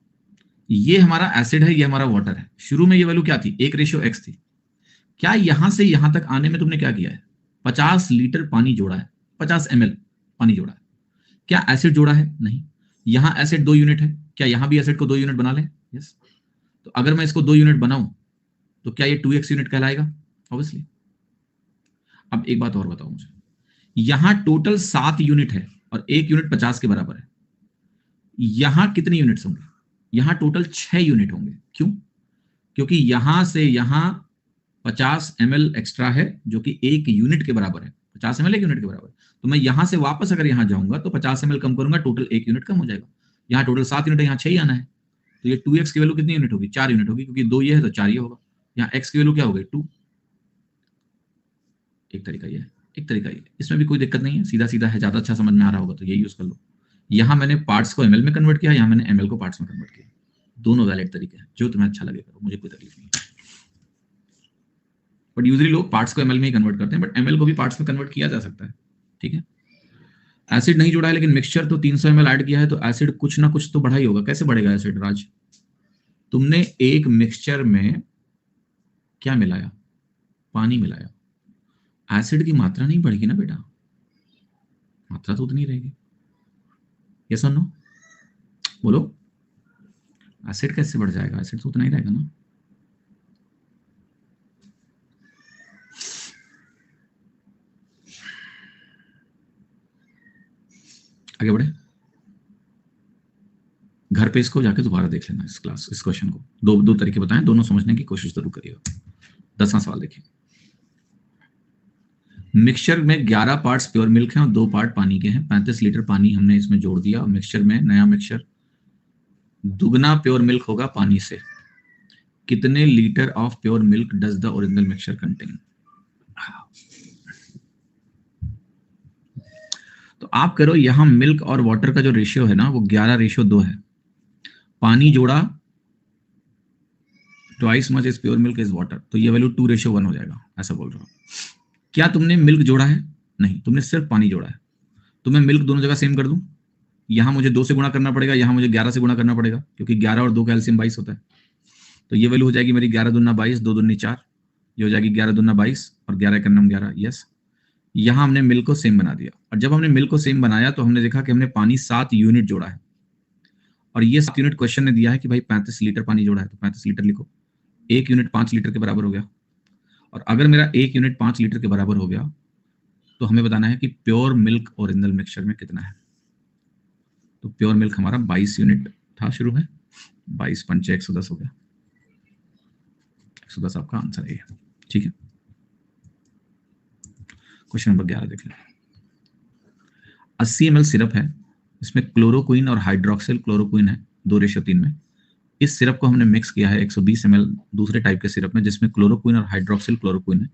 ये हमारा एसिड है, ये हमारा वाटर है, शुरू में ये वैल्यू क्या थी? 1:x थी। क्या यहां से यहां तक आने में तुमने क्या किया है? 50 लीटर पानी जोड़ा है, 50 ml पानी जोड़ा है। क्या एसिड जोड़ा है? नहीं। यहां एसिड 2 यूनिट है, क्या यहां भी एसिड को 2 यूनिट बना लें? यस। तो अगर मैं इसको 2 यूनिट बनाऊं तो क्या ये 2x यूनिट कहलाएगा? ऑब्वियसली। अब एक बात और बताओ मुझे, यहां टोटल 7 यूनिट है और 1 यूनिट 50 के बराबर है, यहां कितने यूनिट्स होंगे? यहां टोटल 6 यूनिट होंगे। क्यों? क्योंकि यहां से यहां 50 ml एक्स्ट्रा है जो कि 1 यूनिट के बराबर है, 50 ml 1 यूनिट के बराबर। तो मैं यहां से वापस अगर यहां जाऊंगा तो 50 ml कम करूंगा, टोटल 1 यूनिट कम हो जाएगा। यहां टोटल 7 यूनिट है, यहां 6 ही आना है, तो ये 2x की वैल्यू कितनी यूनिट होगी? 4 यूनिट होगी, क्योंकि 2 ये है तो 4 ये होगा। यहाँ x की वैल्यू क्या हो गई? 2। एक तरीका ये है, एक तरीका ये, इसमें भी कोई दिक्कत नहीं है, सीधा सीधा है, ज्यादा अच्छा समझ में आ रहा होगा तो ये यूज कर लो। यहाँ मैंने पार्ट्स को ml में कन्वर्ट किया, यहाँ मैंने ml को पार्ट्स में कन्वर्ट किया, दोनों वैलिड तरीके हैं, जो तुम्हें अच्छा लगे करो, मुझे कोई तकलीफ नहीं है। बट यूजुअली लोग पार्ट्स को ml में ही कन्वर्ट करते हैं, बट ml को भी पार्ट्स में कन्वर्ट किया जा सकता है। ठीक है, एसिड नहीं जुड़ा है लेकिन मिक्सचर तो 300 ml ऐड किया है, तो एसिड कुछ ना कुछ तो बढ़ा ही होगा। कैसे बढ़ेगा एसिड राज? तुमने एक मिक्सचर में क्या मिलाया? पानी मिलाया, एसिड की मात्रा नहीं बढ़ेगी ना बेटा, मात्रा तो उतनी रहेगी। यस और नो? बोलो, एसिड कैसे बढ़ जाएगा? एसिड तो उतना ही रहेगा ना। आगे बढ़े, घर पे इसको जाके दोबारा देख लेना, इस क्वेश्चन को। दो तरीके बताएं, दोनों समझने की कोशिश जरूर करिएगा। 10वां सवाल देखिए, मिक्सचर में 11 पार्ट्स प्योर मिल्क हैं और 2 पार्ट पानी के हैं। 35 लीटर पानी हमने इसमें जोड़ दिया। मिक्सचर में नया मिक्सचर दुगना प्योर मिल्क होगा पानी से। कितने litre of pure milk does the original mixture contain? तो आप करो, यहां मिल्क और वाटर का जो रेशियो है ना वो 11:2 है। पानी जोड़ा, twice much is pure milk is water, तो ये वैल्यू 2:1 हो जाएगा, ऐसा बोल रहा हूं। क्या तुमने मिल्क जोड़ा है? नहीं, तुमने सिर्फ पानी जोड़ा है। तो मैं मिल्क दोनों जगह सेम कर दूं, यहां मुझे 2 से गुणा करना पड़ेगा, यहां मुझे 11 से गुणा करना पड़ेगा, क्योंकि 11 और 2 का एलसीएम 22 होता है। तो ये वैल्यू हो जाएगी मेरी 11 दूना 22, 2 दूनी 4, ये हो जाएगी 11 दूना 22 और 11 का नाम 11। यस, यहां हमने मिल्क को सेम बना दिया, और जब हमने मिल्क को सेम बनाया तो हमने देखा कि हमने पानी 7 यूनिट जोड़ा है, और ये 7 यूनिट क्वेश्चन ने दिया है कि भाई 35 लीटर पानी जोड़ा है, तो 35 लीटर लिखो। 1 यूनिट 5 लीटर के बराबर हो गया, और अगर मेरा 1 यूनिट 5 लीटर के बराबर हो गया तो हमें बताना है कि प्योर मिल्क ओरिजिनल मिक्सचर में कितना है। तो प्योर मिल्क हमारा 22 यूनिट था शुरू में, 22 पंचे 110 हो गया, 110 आपका आंसर है। ठीक है, क्वेश्चन नंबर 11 देख लें। 80 ml सिरप है, इसमें क्लोरोक्विन और हाइड्रोक्सिल क्लोरोक्विन है 2:3 में। इस सिरप को हमने मिक्स किया है 120 ml दूसरे टाइप के सिरप में जिसमें क्लोरोक्विन और हाइड्रोक्सिल क्लोरोक्विन है।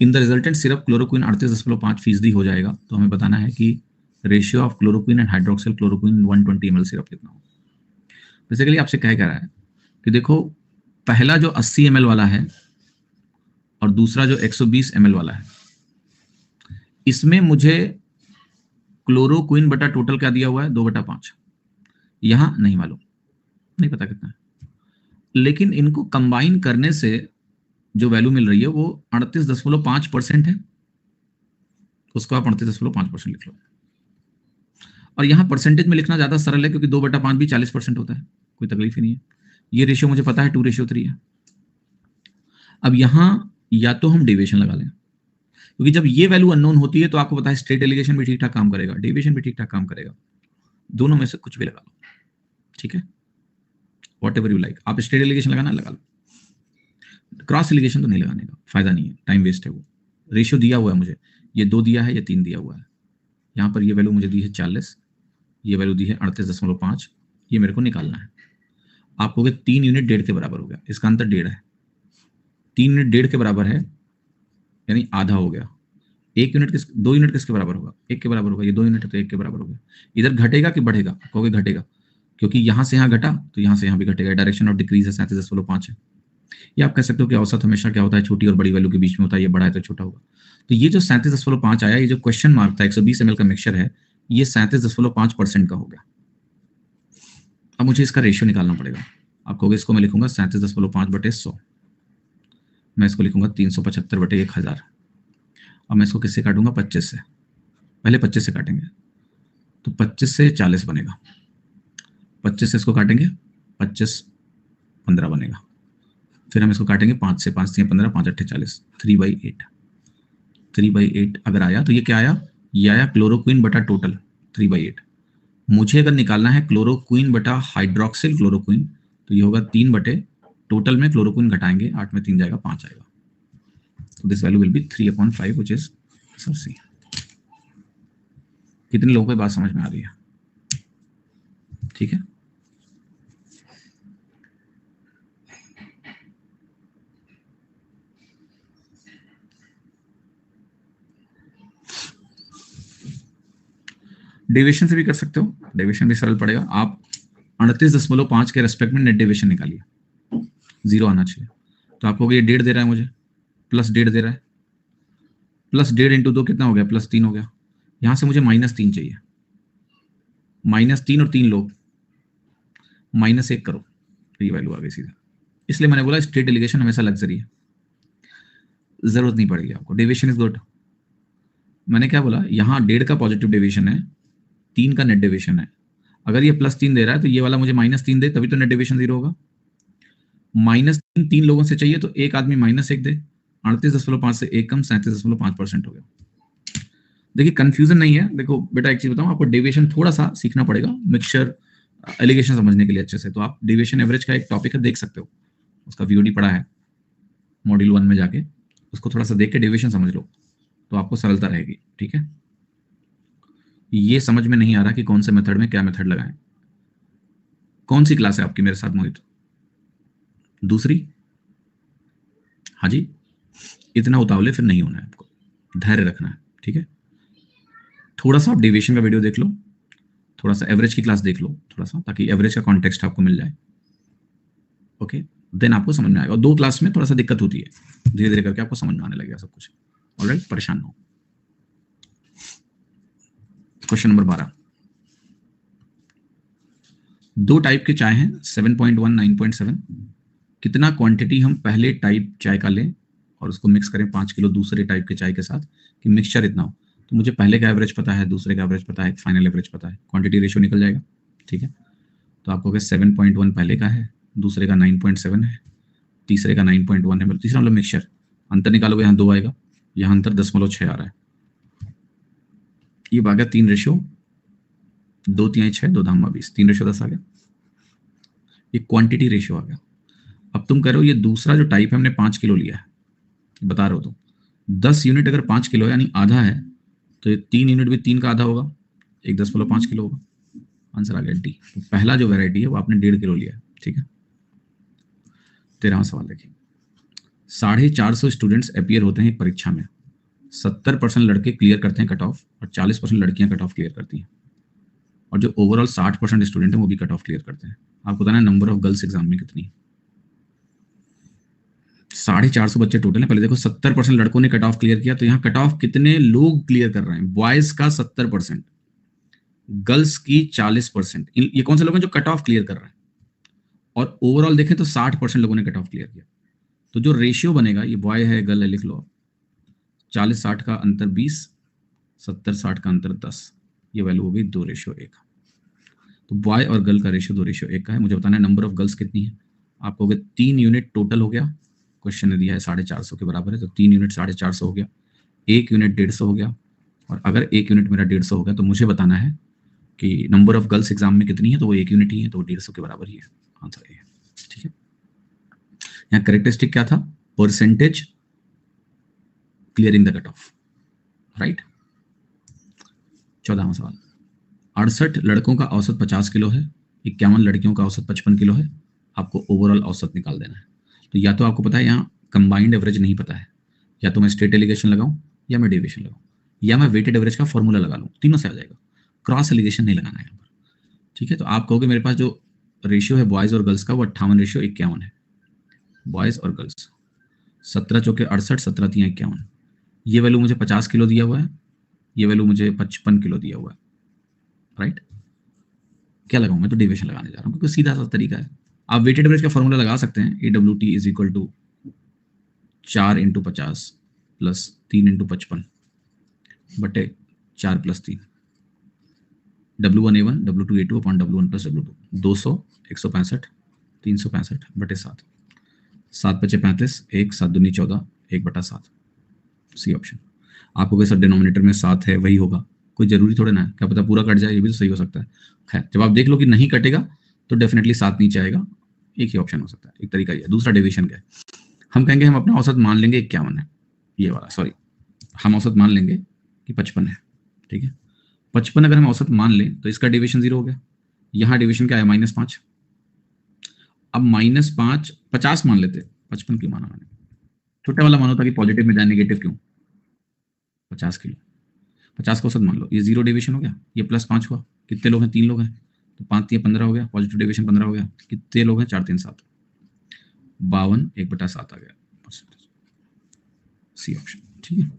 In the resultant syrup chloroquine 38.5% हो जाएगा। तो हमें बताना है कि ratio of chloroquine and hydroxyl chloroquine 120 ml syrup कितना हो। बेसिकली आपसे क्या कह रहा है कि देखो, पहला जो 80 ml वाला है और दूसरा जो 120 ml वाला है, इसमें मुझे क्लोरोक्विन बटा टोटल क्या दिया हुआ है 2/5। यहां नहीं मालूम, नहीं पता कितना है, लेकिन इनको कंबाइन करने से जो वैल्यू मिल रही है वो 38.5% है। उसको आप 38.5% लिख लो। और यहां परसेंटेज में लिखना ज्यादा सरल है क्योंकि 2/5 भी 40% होता है, कोई तकलीफ ही नहीं है। ये रेशियो मुझे पता है 2:3 है। अब यहां या तो हम डेविएशन लगा लें, क्योंकि जब ये वैल्यू अननोन होती है तो आपको पता है स्ट्रेट एलिगेशन भी ठीक ठाक काम करेगा, डेविएशन भी ठीक ठाक काम करेगा, दोनों में से कुछ भी लगा लो। ठीक है, वॉट एवर यू लाइक। आप स्ट्रेट एलिगेशन लगाना लगा लो, क्रॉस एलिगेशन तो नहीं लगाने का, फायदा नहीं है, टाइम वेस्ट है। वो रेशियो दिया हुआ है मुझे, ये 2 दिया है, ये 3 दिया हुआ है। यहां पर ये वैल्यू मुझे दी है 40, ये वैल्यू दी है 38.5, ये मेरे को निकालना है। आप कहोगे 3 यूनिट 1.5 के बराबर हो गया, इसका अंतर 1.5 है। 3 यूनिट 1.5 के बराबर है यानी आधा हो गया। 1 यूनिट 2 यूनिट किसके बराबर होगा? 1 के बराबर होगा। ये 2 यूनिट है तो 1 के बराबर हो गया। इधर घटेगा कि बढ़ेगा? कहोगे घटेगा, क्योंकि यहां से यहां घटा तो यहां से यहां भी घटेगा। डायरेक्शन ऑफ डिक्रीज है 37.5 है। ये आप कह सकते हो कि औसत हमेशा क्या होता है, छोटी और बड़ी वैल्यू के बीच में होता है, ये बड़ा है तो छोटा होगा। तो ये जो 37.5 आया, ये जो क्वेश्चन मार्क था 120 ml का मिक्सचर है, ये 37.5% का हो गया। अब मुझे इसका रेशियो निकालना पड़ेगा। आप कहोगे इसको मैं लिखूंगा 37.5/100, मैं इसको लिखूंगा 375/1000। अब मैं इसको किससे काटूंगा? 25 से। पहले 25 से काटेंगे तो 25 से 40 बनेगा, 25 से इसको काटेंगे 25 15 बनेगा। फिर हम इसको काटेंगे 5 से, 5 से 15, 5 8 40, 3/8। 3/8 अगर आया तो ये क्या आया? ये आया क्लोरोक्विन बटा टोटल 3/8। मुझे अगर निकालना है क्लोरोक्विन बटा हाइड्रोक्सिल क्लोरोक्विन तो ये होगा 3 बटे टोटल में क्लोरोक्विन घटाएंगे, 8 में 3 जाएगा, 5 आएगा। तो this value will be 3/5 which is answer C. कितने लोगों को बात समझ में आ रही है? ठीक है, डेविएशन से भी कर सकते हो, डेविएशन भी सरल पड़ेगा। आप 38.5 के रेस्पेक्ट में नेट डेविएशन निकालिए, 0 आना चाहिए। तो आपको ये 1.5 दे रहा है मुझे, प्लस 1.5 दे रहा है, प्लस 1.5 × 2 कितना हो गया? +3 हो गया। यहां से मुझे -3 चाहिए, -3 और 3 लोग -1 करो तो ये वैल्यू आ गई सीधा। इसलिए मैंने बोला स्ट्रेट एलिगेशन हमेशा लग्जरी है, जरूरत नहीं पड़ेगी आपको। Deviation is good. मैंने क्या बोला? यहाँ 1.5 का पॉजिटिव डेविएशन है, 3 का नेट डेविएशन है। अगर ये +3 दे रहा है तो ये वाला मुझे -3 दे, तभी तो नेट डेविएशन 0 होगा। -3 3 लोगों से चाहिए तो एक आदमी -1 दे, 38.5 से 1 कम 37.5% हो गया। देखिए कंफ्यूजन नहीं है। देखो बेटा एक चीज बताऊं आपको, डेविएशन थोड़ा सा सीखना पड़ेगा मिक्सचर एलिगेशन समझने के लिए अच्छे से। तो आप डेविएशन एवरेज का एक टॉपिक है, देख सकते हो, उसका वीओडी पड़ा है मॉड्यूल 1 में, जाके उसको थोड़ा सा देख के डेविएशन समझ लो तो आपको सरलता रहेगी। ठीक है, ये समझ में नहीं आ रहा कि कौन से मेथड में क्या मेथड लगाएं। कौन सी क्लास है आपकी मेरे साथ मोहित? दूसरी? हाँ जी, इतना उतावले फिर नहीं होना है, आपको धैर्य रखना है। ठीक है, थोड़ा सा आप डेविएशन का वीडियो देख लो, थोड़ा सा एवरेज की क्लास देख लो थोड़ा सा, ताकि एवरेज का कॉन्टेक्स्ट आपको मिल जाए। ओके, देन आपको समझ में आएगा। और 2 क्लास में थोड़ा सा दिक्कत होती है, धीरे धीरे करके आपको समझ में आने लगेगा सब कुछ। ऑलराइट, परेशान हो। Question number 12। 2 टाइप के चाय हैं, 7.1 9.7। कितना क्वांटिटी हम पहले टाइप चाय का लें और उसको मिक्स करें 5 किलो दूसरे टाइप के चाय के साथ कि मिक्सचर इतना हो। तो मुझे पहले का एवरेज पता है, दूसरे का एवरेज पता है, फाइनल एवरेज पता है, क्वांटिटी रेशियो निकल जाएगा। ठीक है, तो आपको 7.1 पहले का है, दूसरे का 9.7 है, तीसरे का 9.1 है। तीसरा मतलब मिक्सचर, अंतर निकालोगे यहाँ 2 आएगा, यहाँ अंतर 10.6 आ रहा है। ये आ गया 3 रेशियो 2 3 6 2 धामा 20, 3 रेशियो 10 आ गया। ये क्वांटिटी रेशियो आ गया। अब तुम कह रहे हो ये दूसरा जो टाइप है हमने 5 किलो लिया है, बता रहे हो तुम 10 यूनिट अगर 5 किलो यानी आधा है, तो ये 3 यूनिट भी 3 का आधा होगा, 1.5 किलो होगा। आंसर आ गया डी। तो पहला जो वैरायटी है वो आपने 1.5 किलो लिया है, ठीक है। 13वां सवाल देखिए, 450 स्टूडेंट्स अपीयर होते हैं परीक्षा में, 70% लड़के क्लियर करते हैं कट ऑफ और 40% लड़कियां कट ऑफ क्लियर करती हैं, और जो ओवरऑल 60% स्टूडेंट हैं वो भी कट ऑफ क्लियर करते हैं। आपको बताना है नंबर ऑफ गर्ल्स एग्जाम में कितनी है। 450 बच्चे टोटल है। पहले देखो 70% लड़कों ने कट ऑफ क्लियर किया, तो यहाँ कट ऑफ कितने लोग क्लियर कर रहे हैं? बॉयज का 70%, गर्ल्स की 40%। ये कौन से लोग हैं जो कट ऑफ क्लियर कर रहे हैं? और ओवरऑल देखें तो 60% लोगों ने कट ऑफ क्लियर किया। तो जो रेशियो बनेगा, ये बॉय है गर्ल है, लिख लो 40-60 का अंतर 20, 70-60 का अंतर 10, ये वैल्यू हो गई 2:1। तो बॉय और गर्ल का रेशियो 2:1 का है। मुझे बताना है नंबर ऑफ गर्ल्स कितनी है। आपको हो गया 3 यूनिट टोटल हो गया, क्वेश्चन ने दिया है 450 के बराबर है, तो 3 यूनिट 450 हो गया, 1 यूनिट 150 हो गया, और अगर 1 यूनिट मेरा 150 हो गया तो मुझे बताना है कि नंबर ऑफ गर्ल्स एग्जाम में कितनी है, तो वो 1 यूनिट ही है, तो वो 150 के बराबर ही है। आंसर ये है, ठीक है। यहाँ करेक्टरिस्टिक क्या था? Percentage clearing the cut off, right. 14वां सवाल, 68 लड़कों का औसत 50 किलो है, 51 लड़कियों का औसत 55 किलो है, आपको ओवरऑल औसत निकाल देना है। तो या तो आपको पता है यहाँ कंबाइंड एवरेज नहीं पता है, या तो मैं स्ट्रेट एलिगेशन लगाऊं, या मैं डेविएशन लगाऊं, या मैं वेटेड एवरेज का फॉर्मूला लगा लूं, तीनों से आ जाएगा। क्रॉस एलिगेशन नहीं लगाना है यहाँ पर, ठीक है। तो आप कहोगे मेरे पास जो रेशियो है बॉयज और गर्ल्स का वो 58:51 है, बॉयज और गर्ल्स। 17 चौके 68, 17 3 51, ये वैल्यू मुझे 50 किलो दिया हुआ है, ये वैल्यू मुझे 55 किलो दिया हुआ है, राइट। क्या लगाऊं? मैं तो डेविएशन लगाने जा रहा हूं, क्योंकि सीधा सा तरीका है। आप वेटेड एवरेज का फॉर्मूला लगा सकते हैं, AWT = 4 × 50 प्लस 3 × 55 बटे 4 + 3, W1 A1 W2 A2 upon W1 + W2, 200 165 365 बटे 7, 7 × 5 = 35, 1 7 दूनी 14, 1/7, सी ऑप्शन। आपको कैसा डिनोमिनेटर में 7 है वही होगा, कोई जरूरी थोड़े ना है, क्या पता पूरा कट जाए, ये भी तो सही हो सकता है। खैर जब आप देख लो कि नहीं कटेगा तो डेफिनेटली 7 नीचे आएगा, एक ही ऑप्शन हो सकता है। एक तरीका ये है। दूसरा डेविएशन का है, हम कहेंगे हम अपना औसत मान लेंगे 51 है, ये वाला सॉरी, हम औसत मान लेंगे कि 55 है, ठीक है। 55 अगर हम औसत मान लें तो इसका डेविएशन 0 हो गया। यहाँ डेविएशन क्या है? -5। अब -5 50 मान लेते, 55 क्यों माना मैंने? छोटा वाला मानो ताकि पॉजिटिव में जाए, नेगेटिव क्यों? 50 किलो, 50 का औसत मान लो, ये 0 डेविएशन हो गया, ये +5 हुआ, कितने लोग हैं? 3 लोग हैं, तो 5 3 15 हो गया, पॉजिटिव डेविएशन 15 हो गया, कितने लोग हैं? 4 3 7, 52 1/7 आ गया परसेंटेज, सी ऑप्शन, ठीक है।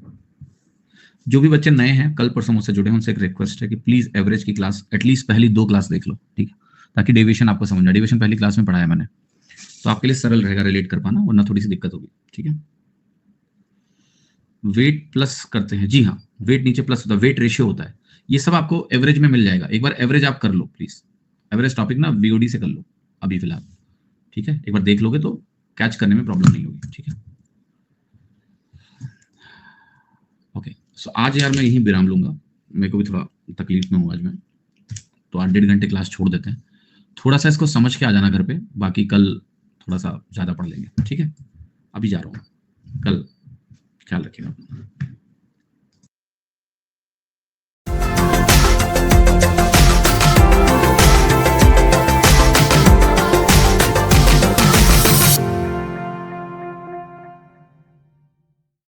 जो भी बच्चे नए हैं, कल परसों मुझसे जुड़े हैं, उनसे एक रिक्वेस्ट है कि प्लीज एवरेज की क्लास एटलीस्ट पहली 2 क्लास देख लो, ठीक है, ताकि डेविएशन आपको समझ जाए। डेविएशन पहली क्लास में पढ़ाया मैंने, तो आपके लिए सरल रहेगा रिलेट कर पाना, वरना थोड़ी सी दिक्कत होगी, ठीक है। वेट प्लस करते हैं, जी हाँ, वेट नीचे प्लस होता है, वेट रेशियो होता है, ये सब आपको एवरेज में मिल जाएगा। एक बार एवरेज आप कर लो प्लीज, एवरेज टॉपिक ना BOD से कर लो अभी फिलहाल, ठीक है। एक बार देख लोगे तो कैच करने में प्रॉब्लम नहीं होगी, ठीक है। ओके, सो आज यार मैं यहीं विराम लूंगा, मेरे को भी थोड़ा तकलीफ में हूँ आज मैं, तो 8-1.5 घंटे क्लास छोड़ देते हैं, थोड़ा सा इसको समझ के आ जाना घर पे, बाकी कल थोड़ा सा ज्यादा पढ़ लेंगे, ठीक है। अभी जा रहा हूँ, कल ख्याल रखिएगा।